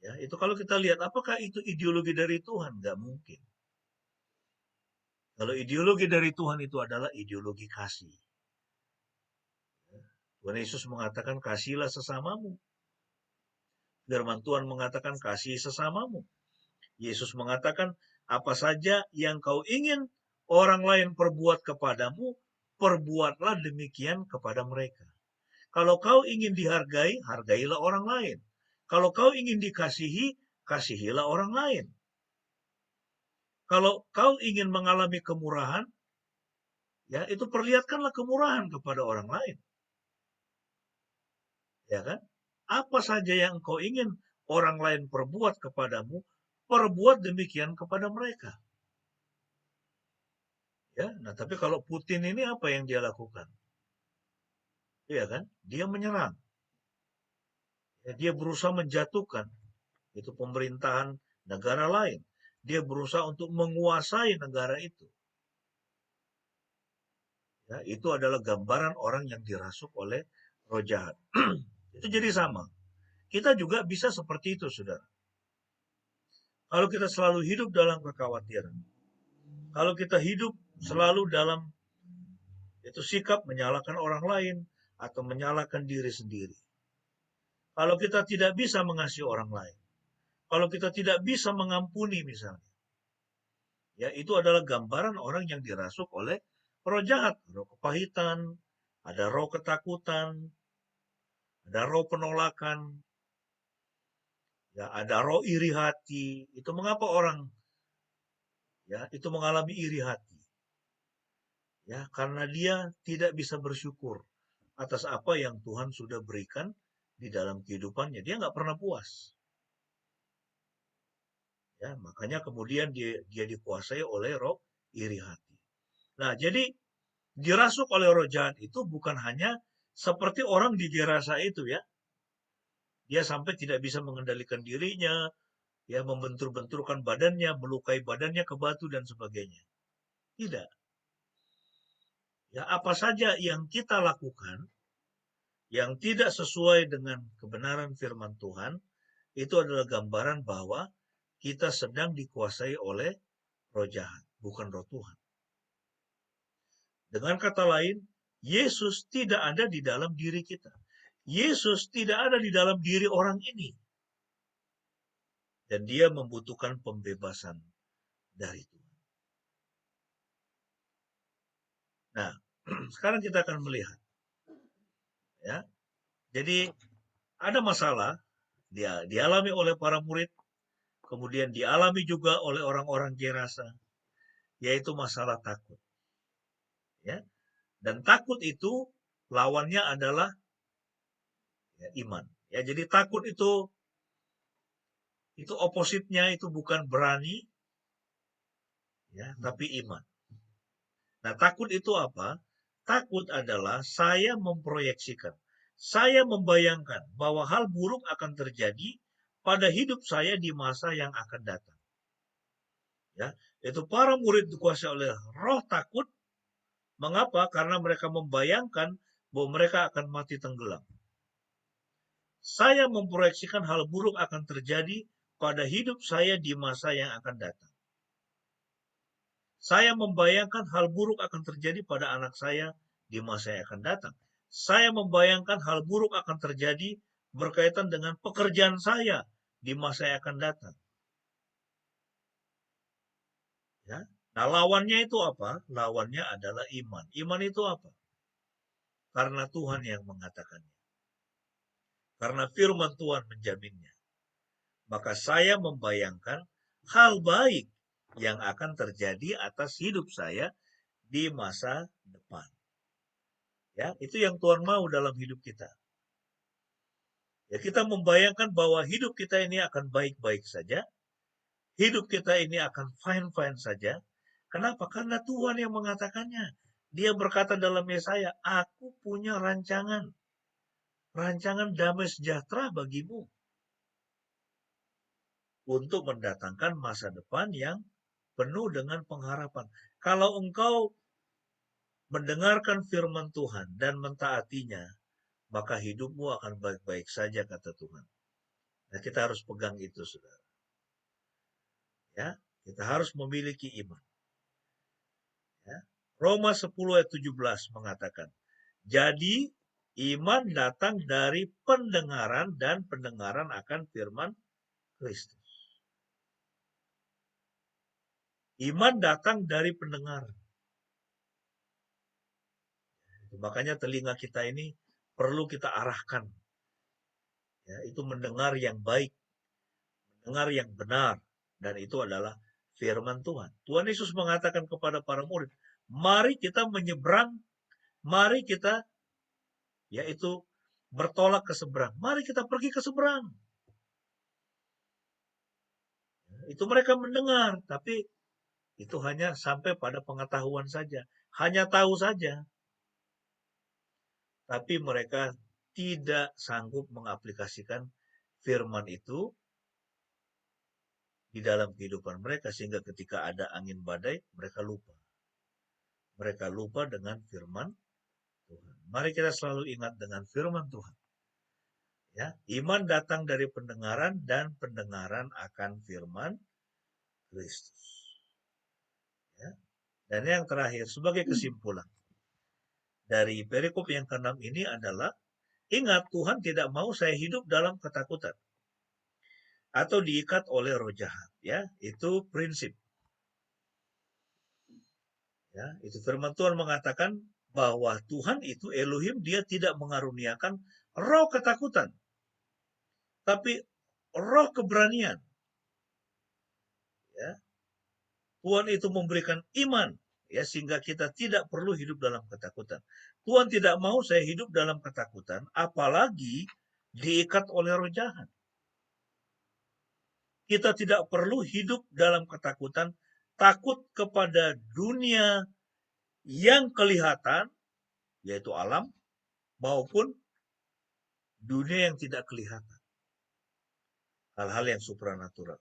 Ya, itu kalau kita lihat apakah itu ideologi dari Tuhan? Nggak mungkin. Kalau ideologi dari Tuhan itu adalah ideologi kasih. Tuhan Yesus mengatakan kasihlah sesamamu. Firman Tuhan mengatakan kasih sesamamu. Yesus mengatakan apa saja yang kau ingin orang lain perbuat kepadamu, perbuatlah demikian kepada mereka. Kalau kau ingin dihargai, hargailah orang lain. Kalau kau ingin dikasihi, kasihilah orang lain. Kalau kau ingin mengalami kemurahan, ya itu perlihatkanlah kemurahan kepada orang lain. Ya kan? Apa saja yang kau ingin orang lain perbuat kepadamu, perbuat demikian kepada mereka. Ya, nah tapi kalau Putin ini apa yang dia lakukan? Iya kan? Dia menyerang. Ya, dia berusaha menjatuhkan itu pemerintahan negara lain. Dia berusaha untuk menguasai negara itu. Ya, itu adalah gambaran orang yang dirasuk oleh roh jahat. Itu jadi sama. Kita juga bisa seperti itu, saudara. Kalau kita selalu hidup dalam kekhawatiran, kalau kita hidup selalu dalam itu sikap menyalahkan orang lain atau menyalahkan diri sendiri. Kalau kita tidak bisa mengasihi orang lain, kalau kita tidak bisa mengampuni misalnya, ya itu adalah gambaran orang yang dirasuk oleh roh jahat, roh kepahitan, ada roh ketakutan, ada roh penolakan, ya ada roh iri hati. Itu mengapa orang ya itu mengalami iri hati? Ya, karena dia tidak bisa bersyukur atas apa yang Tuhan sudah berikan di dalam kehidupannya. Dia nggak pernah puas. Ya, makanya kemudian dia dikuasai oleh roh iri hati. Nah, jadi dirasuk oleh roh jahat itu bukan hanya seperti orang di Gerasa itu ya. Dia sampai tidak bisa mengendalikan dirinya, ya membentur-benturkan badannya, melukai badannya ke batu dan sebagainya. Tidak. Ya, apa saja yang kita lakukan yang tidak sesuai dengan kebenaran firman Tuhan, itu adalah gambaran bahwa kita sedang dikuasai oleh roh jahat, bukan roh Tuhan. Dengan kata lain, Yesus tidak ada di dalam diri kita. Yesus tidak ada di dalam diri orang ini. Dan dia membutuhkan pembebasan dari Tuhan. Nah, sekarang kita akan melihat. Ya, jadi ada masalah dia dialami oleh para murid, kemudian dialami juga oleh orang-orang Gerasa, yaitu masalah takut. Ya, dan takut itu lawannya adalah ya, iman. Ya, jadi takut itu opositnya itu bukan berani, ya, tapi iman. Nah, takut itu apa? Takut adalah saya memproyeksikan, saya membayangkan bahwa hal buruk akan terjadi pada hidup saya di masa yang akan datang. Ya, itu para murid dikuasai oleh roh takut, Mengapa? Karena mereka membayangkan bahwa mereka akan mati tenggelam. Saya memproyeksikan hal buruk akan terjadi pada hidup saya di masa yang akan datang. Saya membayangkan hal buruk akan terjadi pada anak saya di masa yang akan datang. Saya membayangkan hal buruk akan terjadi berkaitan dengan pekerjaan saya di masa yang akan datang. Ya. Nah, lawannya itu apa? Lawannya adalah iman. Iman itu apa? Karena Tuhan yang mengatakannya. Karena firman Tuhan menjaminnya. Maka saya membayangkan hal baik yang akan terjadi atas hidup saya di masa depan. Ya, itu yang Tuhan mau dalam hidup kita. Ya, kita membayangkan bahwa hidup kita ini akan baik-baik saja. Hidup kita ini akan fine-fine saja. Kenapa? Karena Tuhan yang mengatakannya. Dia berkata dalam Yesaya, aku punya rancangan damai sejahtera bagimu. Untuk mendatangkan masa depan yang penuh dengan pengharapan. Kalau engkau mendengarkan firman Tuhan dan mentaatinya, maka hidupmu akan baik-baik saja, kata Tuhan. Nah, kita harus pegang itu, saudara. Ya, kita harus memiliki iman. Ya. Roma 10 ayat 17 mengatakan, jadi iman datang dari pendengaran dan pendengaran akan firman Kristus. Iman datang dari pendengaran. Makanya telinga kita ini perlu kita arahkan. Ya, itu mendengar yang baik, mendengar yang benar, dan itu adalah firman Tuhan. Tuhan Yesus mengatakan kepada para murid, mari kita menyeberang, mari kita yaitu bertolak ke seberang. Mari kita pergi ke seberang. Itu mereka mendengar, tapi itu hanya sampai pada pengetahuan saja. Hanya tahu saja. Tapi mereka tidak sanggup mengaplikasikan firman itu di dalam kehidupan mereka. Sehingga ketika ada angin badai, mereka lupa. Mereka lupa dengan firman Tuhan. Mari kita selalu ingat dengan firman Tuhan. Ya, iman datang dari pendengaran dan pendengaran akan firman Kristus. Ya. Dan yang terakhir, sebagai kesimpulan dari perikop yang ke-6 ini adalah, ingat, Tuhan tidak mau saya hidup dalam ketakutan atau diikat oleh roh jahat. Ya, itu prinsip. Ya, itu firman Tuhan mengatakan bahwa Tuhan itu Elohim, dia tidak mengaruniakan roh ketakutan, tapi roh keberanian. Ya. Tuhan itu memberikan iman, ya, sehingga kita tidak perlu hidup dalam ketakutan. Tuhan tidak mau saya hidup dalam ketakutan, apalagi diikat oleh roh jahat. Kita tidak perlu hidup dalam ketakutan, takut kepada dunia yang kelihatan, yaitu alam, maupun dunia yang tidak kelihatan. Hal-hal yang supranatural.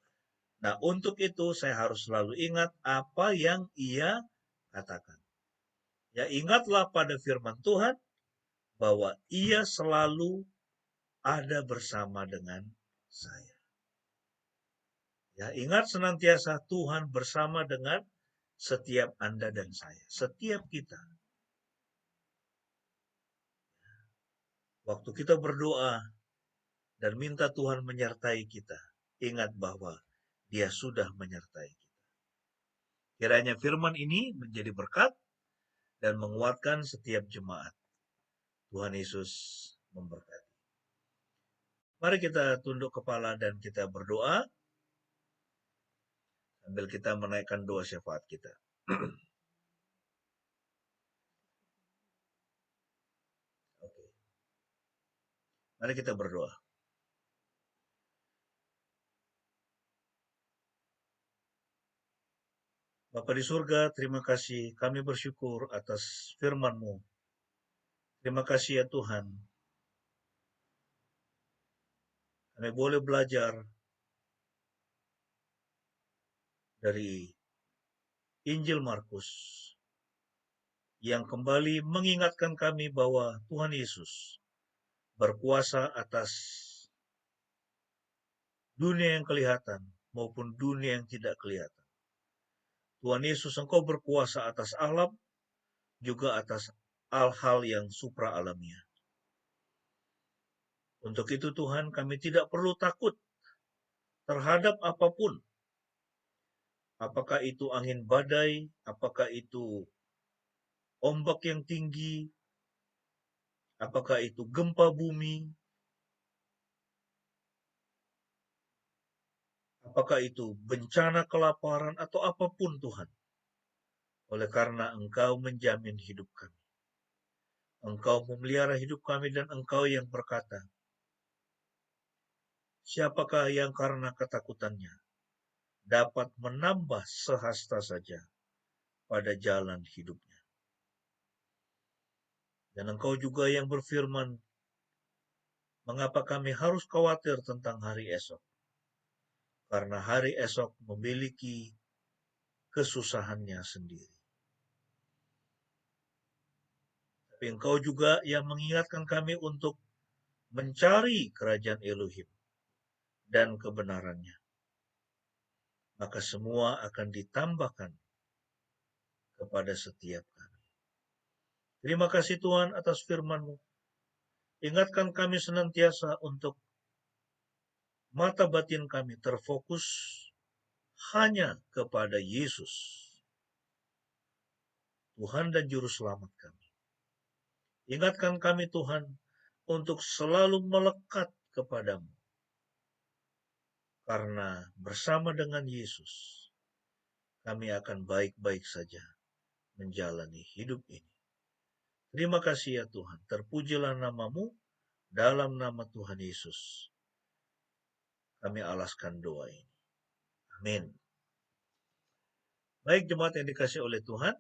Nah, untuk itu saya harus selalu ingat apa yang ia katakan. Ya, ingatlah pada firman Tuhan bahwa ia selalu ada bersama dengan saya. Ya, ingat senantiasa Tuhan bersama dengan setiap Anda dan saya, setiap kita. Waktu kita berdoa dan minta Tuhan menyertai kita, ingat bahwa Dia sudah menyertai kita. Kiranya firman ini menjadi berkat dan menguatkan setiap jemaat. Tuhan Yesus memberkati. Mari kita tunduk kepala dan kita berdoa sambil kita menaikkan doa syafaat kita. Oke. Mari kita berdoa. Bapa di surga, terima kasih. Kami bersyukur atas firman-Mu. Terima kasih ya Tuhan. Kami boleh belajar dari Injil Markus yang kembali mengingatkan kami bahwa Tuhan Yesus berkuasa atas dunia yang kelihatan maupun dunia yang tidak kelihatan. Tuhan Yesus, Engkau berkuasa atas alam, juga atas hal-hal yang supra-alamiah. Untuk itu Tuhan, kami tidak perlu takut terhadap apapun. Apakah itu angin badai, apakah itu ombak yang tinggi, apakah itu gempa bumi, apakah itu bencana kelaparan, atau apapun Tuhan. Oleh karena Engkau menjamin hidup kami. Engkau memelihara hidup kami dan Engkau yang berkata, siapakah yang karena ketakutannya dapat menambah sehasta saja pada jalan hidupnya. Dan Engkau juga yang berfirman, mengapa kami harus khawatir tentang hari esok? Karena hari esok memiliki kesusahannya sendiri. Tapi Engkau juga yang mengingatkan kami untuk mencari kerajaan Elohim dan kebenarannya. Maka semua akan ditambahkan kepada setiap kami. Terima kasih Tuhan atas firman-Mu. Ingatkan kami senantiasa untuk mata batin kami terfokus hanya kepada Yesus, Tuhan dan Juru Selamat kami. Ingatkan kami Tuhan untuk selalu melekat kepadamu. Karena bersama dengan Yesus, kami akan baik-baik saja menjalani hidup ini. Terima kasih ya Tuhan, terpujilah nama-Mu, dalam nama Tuhan Yesus. Kami alaskan doa ini. Amin. Baik jemaat yang dikasihi oleh Tuhan,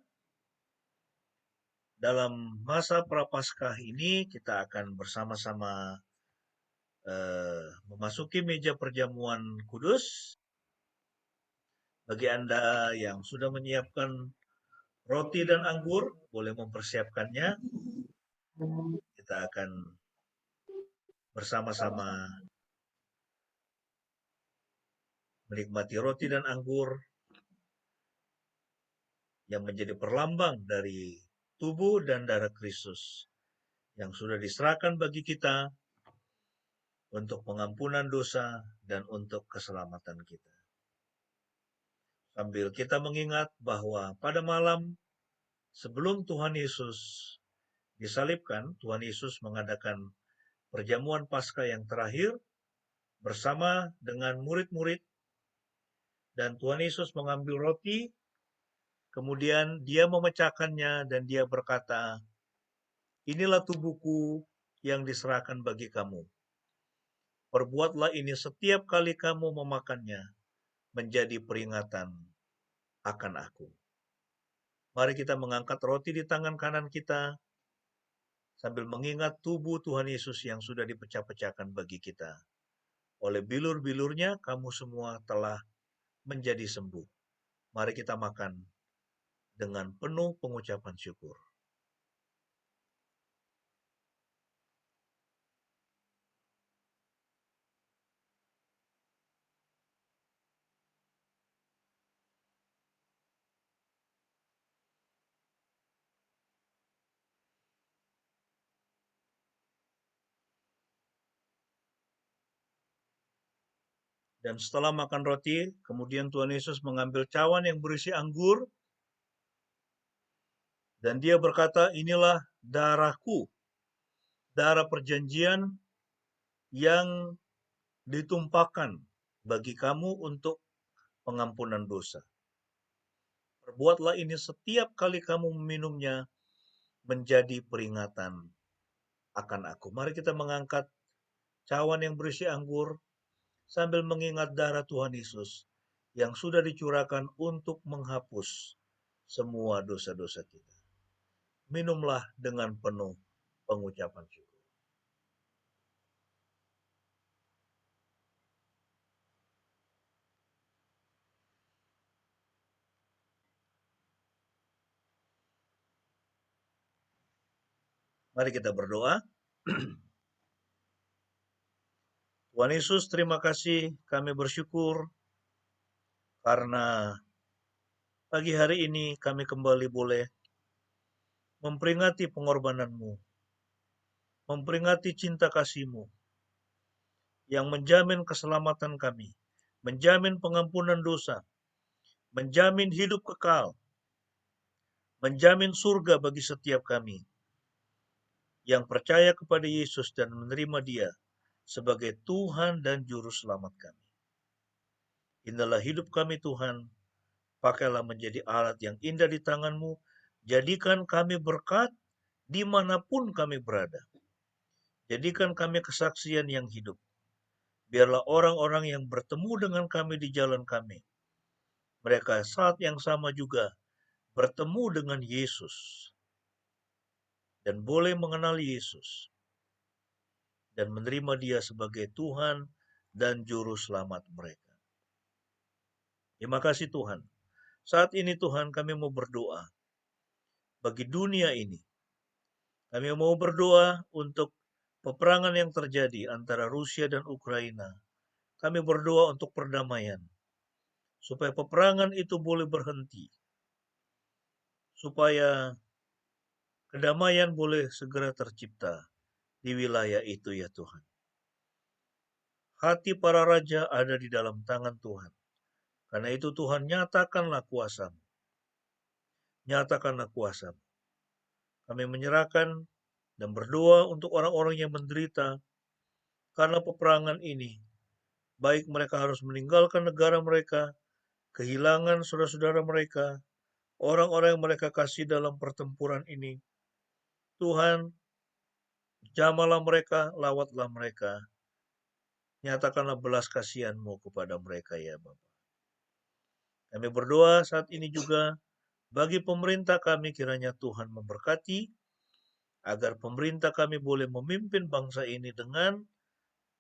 dalam masa Prapaskah ini kita akan bersama-sama memasuki meja perjamuan kudus. Bagi Anda yang sudah menyiapkan roti dan anggur, boleh mempersiapkannya. Kita akan bersama-sama menikmati roti dan anggur yang menjadi perlambang dari tubuh dan darah Kristus yang sudah diserahkan bagi kita untuk pengampunan dosa dan untuk keselamatan kita. Sambil kita mengingat bahwa pada malam sebelum Tuhan Yesus disalibkan, Tuhan Yesus mengadakan perjamuan Paskah yang terakhir bersama dengan murid-murid, dan Tuhan Yesus mengambil roti, kemudian dia memecahkannya dan dia berkata, inilah tubuhku yang diserahkan bagi kamu. Perbuatlah ini setiap kali kamu memakannya, menjadi peringatan akan aku. Mari kita mengangkat roti di tangan kanan kita, sambil mengingat tubuh Tuhan Yesus yang sudah dipecah-pecahkan bagi kita. Oleh bilur-bilurnya, kamu semua telah menjadi sembuh. Mari kita makan dengan penuh pengucapan syukur. Dan setelah makan roti, kemudian Tuhan Yesus mengambil cawan yang berisi anggur, dan dia berkata, inilah darahku, darah perjanjian yang ditumpahkan bagi kamu untuk pengampunan dosa. Perbuatlah ini setiap kali kamu meminumnya, menjadi peringatan akan aku. Mari kita mengangkat cawan yang berisi anggur, sambil mengingat darah Tuhan Yesus yang sudah dicurahkan untuk menghapus semua dosa-dosa kita. Minumlah dengan penuh pengucapan syukur. Mari kita berdoa. Tuhan Yesus, terima kasih, kami bersyukur karena pagi hari ini kami kembali boleh memperingati pengorbanan-Mu, memperingati cinta kasih-Mu yang menjamin keselamatan kami, menjamin pengampunan dosa, menjamin hidup kekal, menjamin surga bagi setiap kami yang percaya kepada Yesus dan menerima Dia sebagai Tuhan dan Juru Selamat kami. Inilah hidup kami Tuhan, pakailah menjadi alat yang indah di tangan-Mu, jadikan kami berkat dimanapun kami berada. Jadikan kami kesaksian yang hidup. Biarlah orang-orang yang bertemu dengan kami di jalan kami, mereka saat yang sama juga bertemu dengan Yesus dan boleh mengenal Yesus dan menerima Dia sebagai Tuhan dan Juru Selamat mereka. Terima kasih Tuhan. Saat ini Tuhan kami mau berdoa bagi dunia ini. Kami mau berdoa untuk peperangan yang terjadi antara Rusia dan Ukraina. Kami berdoa untuk perdamaian, supaya peperangan itu boleh berhenti, supaya kedamaian boleh segera tercipta di wilayah itu ya Tuhan. Hati para raja ada di dalam tangan Tuhan. Karena itu Tuhan, nyatakanlah kuasa-Mu. Nyatakanlah kuasa-Mu. Kami menyerahkan dan berdoa untuk orang-orang yang menderita karena peperangan ini. Baik mereka harus meninggalkan negara mereka, kehilangan saudara-saudara mereka, orang-orang yang mereka kasih dalam pertempuran ini. Tuhan, jamalah mereka, lawatlah mereka. Nyatakanlah belas kasihan-Mu kepada mereka ya Bapa. Kami berdoa saat ini juga bagi pemerintah kami, kiranya Tuhan memberkati, agar pemerintah kami boleh memimpin bangsa ini dengan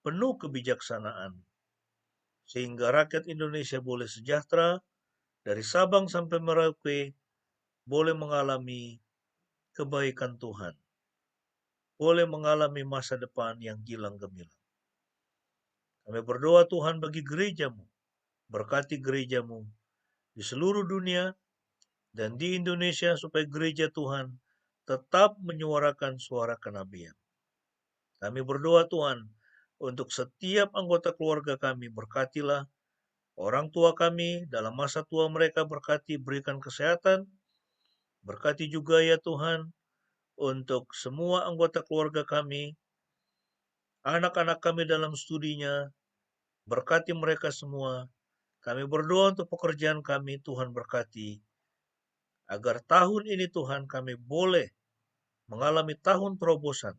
penuh kebijaksanaan, sehingga rakyat Indonesia boleh sejahtera, dari Sabang sampai Merauke, boleh mengalami kebaikan Tuhan, boleh mengalami masa depan yang gilang gemilang. Kami berdoa Tuhan bagi gereja-Mu, berkati gereja-Mu di seluruh dunia, dan di Indonesia supaya gereja Tuhan tetap menyuarakan suara kenabian. Kami berdoa Tuhan untuk setiap anggota keluarga kami, berkatilah orang tua kami dalam masa tua mereka, berkati, berikan kesehatan, berkati juga ya Tuhan untuk semua anggota keluarga kami, anak-anak kami dalam studinya, berkati mereka semua. Kami berdoa untuk pekerjaan kami, Tuhan berkati, agar tahun ini Tuhan kami boleh mengalami tahun terobosan.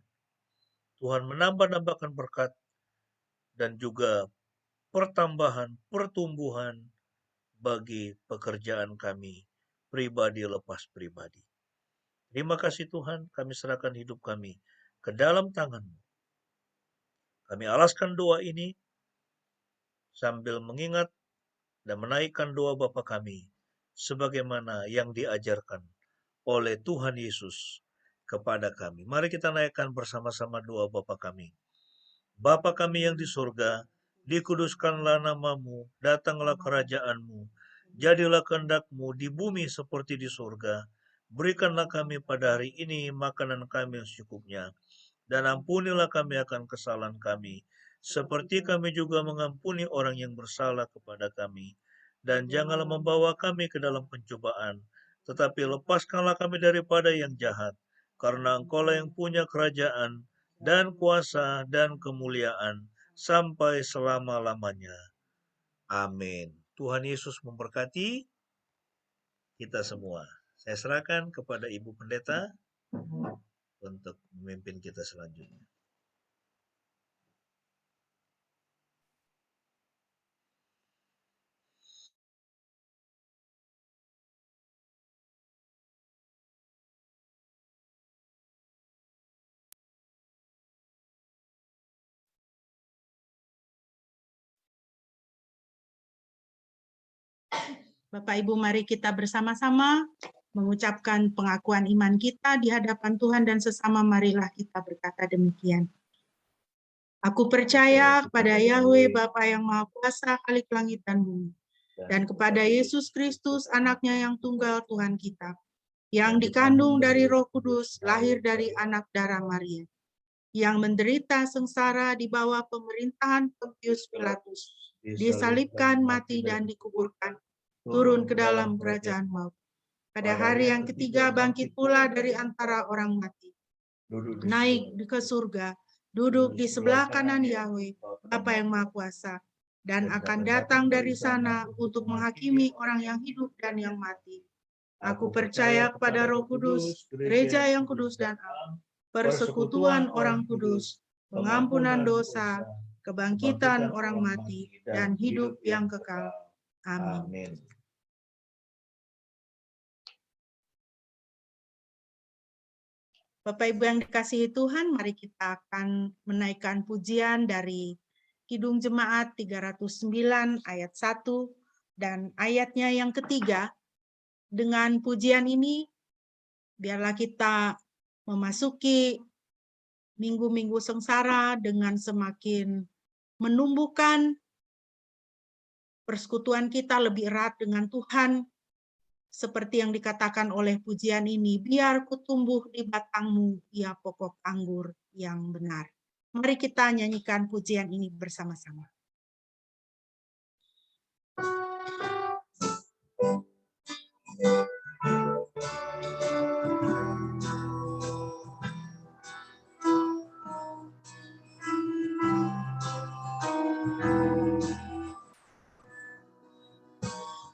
Tuhan menambah-nambahkan berkat dan juga pertambahan, pertumbuhan bagi pekerjaan kami, pribadi lepas pribadi. Terima kasih Tuhan, kami serahkan hidup kami ke dalam tangan-Mu. Kami alaskan doa ini sambil mengingat dan menaikkan doa Bapa kami, sebagaimana yang diajarkan oleh Tuhan Yesus kepada kami. Mari kita naikkan bersama-sama doa Bapa kami. Bapa kami yang di surga, dikuduskanlah nama-Mu, datanglah kerajaan-Mu, jadilah kehendak-Mu di bumi seperti di surga. Berikanlah kami pada hari ini makanan kami yang secukupnya, dan ampunilah kami akan kesalahan kami, seperti kami juga mengampuni orang yang bersalah kepada kami. Dan janganlah membawa kami ke dalam pencobaan, tetapi lepaskanlah kami daripada yang jahat, karena Engkau-lah yang punya kerajaan, dan kuasa, dan kemuliaan, sampai selama-lamanya. Amin. Tuhan Yesus memberkati kita semua. Saya serahkan kepada Ibu Pendeta untuk memimpin kita selanjutnya. Bapak Ibu, mari kita bersama-sama mengucapkan pengakuan iman kita di hadapan Tuhan dan sesama, marilah kita berkata demikian. Aku percaya kepada Yahweh Bapa yang Maha Kuasa, Khalik langit dan bumi, dan kepada Yesus Kristus, anaknya yang tunggal Tuhan kita, yang dikandung dari Roh Kudus, lahir dari anak darah Maria, yang menderita sengsara di bawah pemerintahan Pontius Pilatus, disalibkan, mati, dan dikuburkan, turun ke dalam kerajaan maut. Pada hari yang ketiga bangkit pula dari antara orang mati, naik ke surga, duduk di sebelah kanan Yahweh, Bapa yang Maha Kuasa, dan akan datang dari sana untuk menghakimi orang yang hidup dan yang mati. Aku percaya kepada Roh Kudus, gereja yang kudus dan am, persekutuan orang kudus, pengampunan dosa, kebangkitan orang mati, dan hidup yang kekal. Amin. Bapak Ibu yang dikasihi Tuhan, mari kita akan menaikkan pujian dari Kidung Jemaat 309 ayat 1 dan ayatnya yang ketiga. Dengan pujian ini, biarlah kita memasuki minggu-minggu sengsara dengan semakin menumbuhkan persekutuan kita lebih erat dengan Tuhan, seperti yang dikatakan oleh pujian ini, biar kutumbuh di batangmu, ya pokok anggur yang benar. Mari kita nyanyikan pujian ini bersama-sama.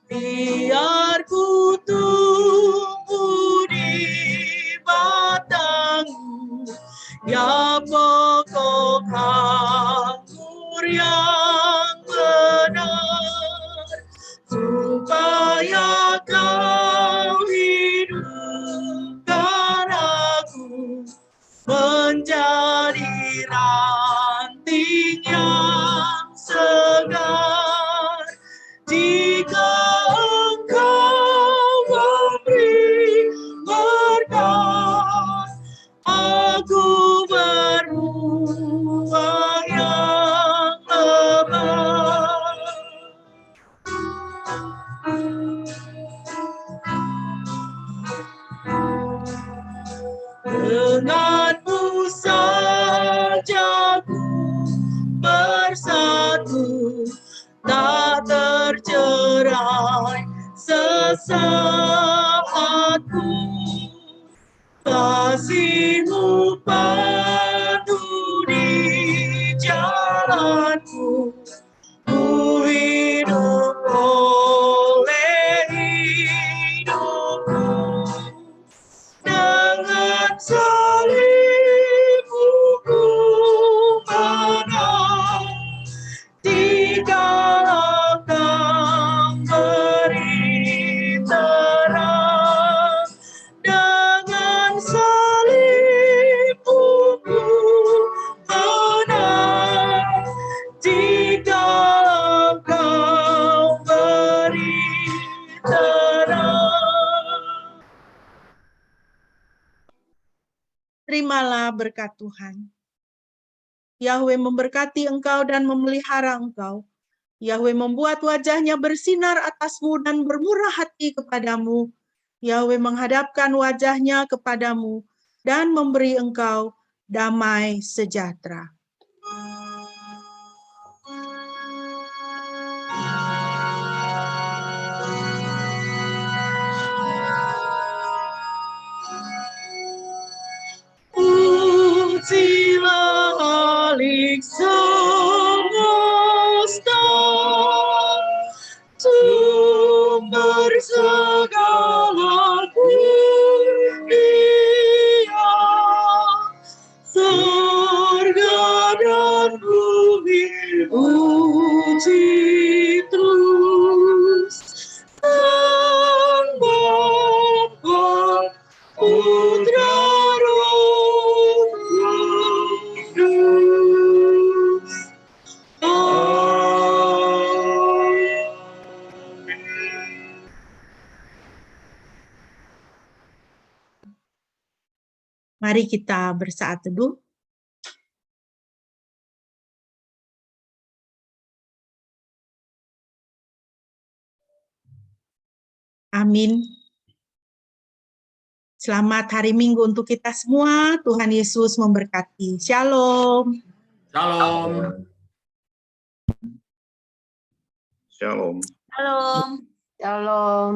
Biar ku tumbuh di batangmu, ya pokok anggur yang benar, supaya kau hidupkan aku menjadi ranting yang segar. Jika Engkau memberi berkat, aku berbuah yang lebat. Denganmu saja ku bersatu, tak tercerai sesaatku. Kasih-Mu penuh di jalanku, ku hidup oleh hidupku. Dengan salib-Mu ku menang, jikalau Kau beri terang. Dengan salib-Mu ku menang, jikalau Kau beri terang. Terimalah berkat Tuhan. Yahweh memberkati engkau dan memelihara engkau. Yahweh membuat wajahnya bersinar atasmu dan bermurah hati kepadamu. Yahweh menghadapkan wajahnya kepadamu dan memberi engkau damai sejahtera. Pujilah Khalik semesta, sumber segala dunia, surga dan bumi puji terus Sang Bapa, Putra, Roh Kudus. Amin. Mari kita bersaat teduh. Amin. Selamat hari Minggu untuk kita semua. Tuhan Yesus memberkati. Shalom. Shalom. Shalom. Shalom. Shalom.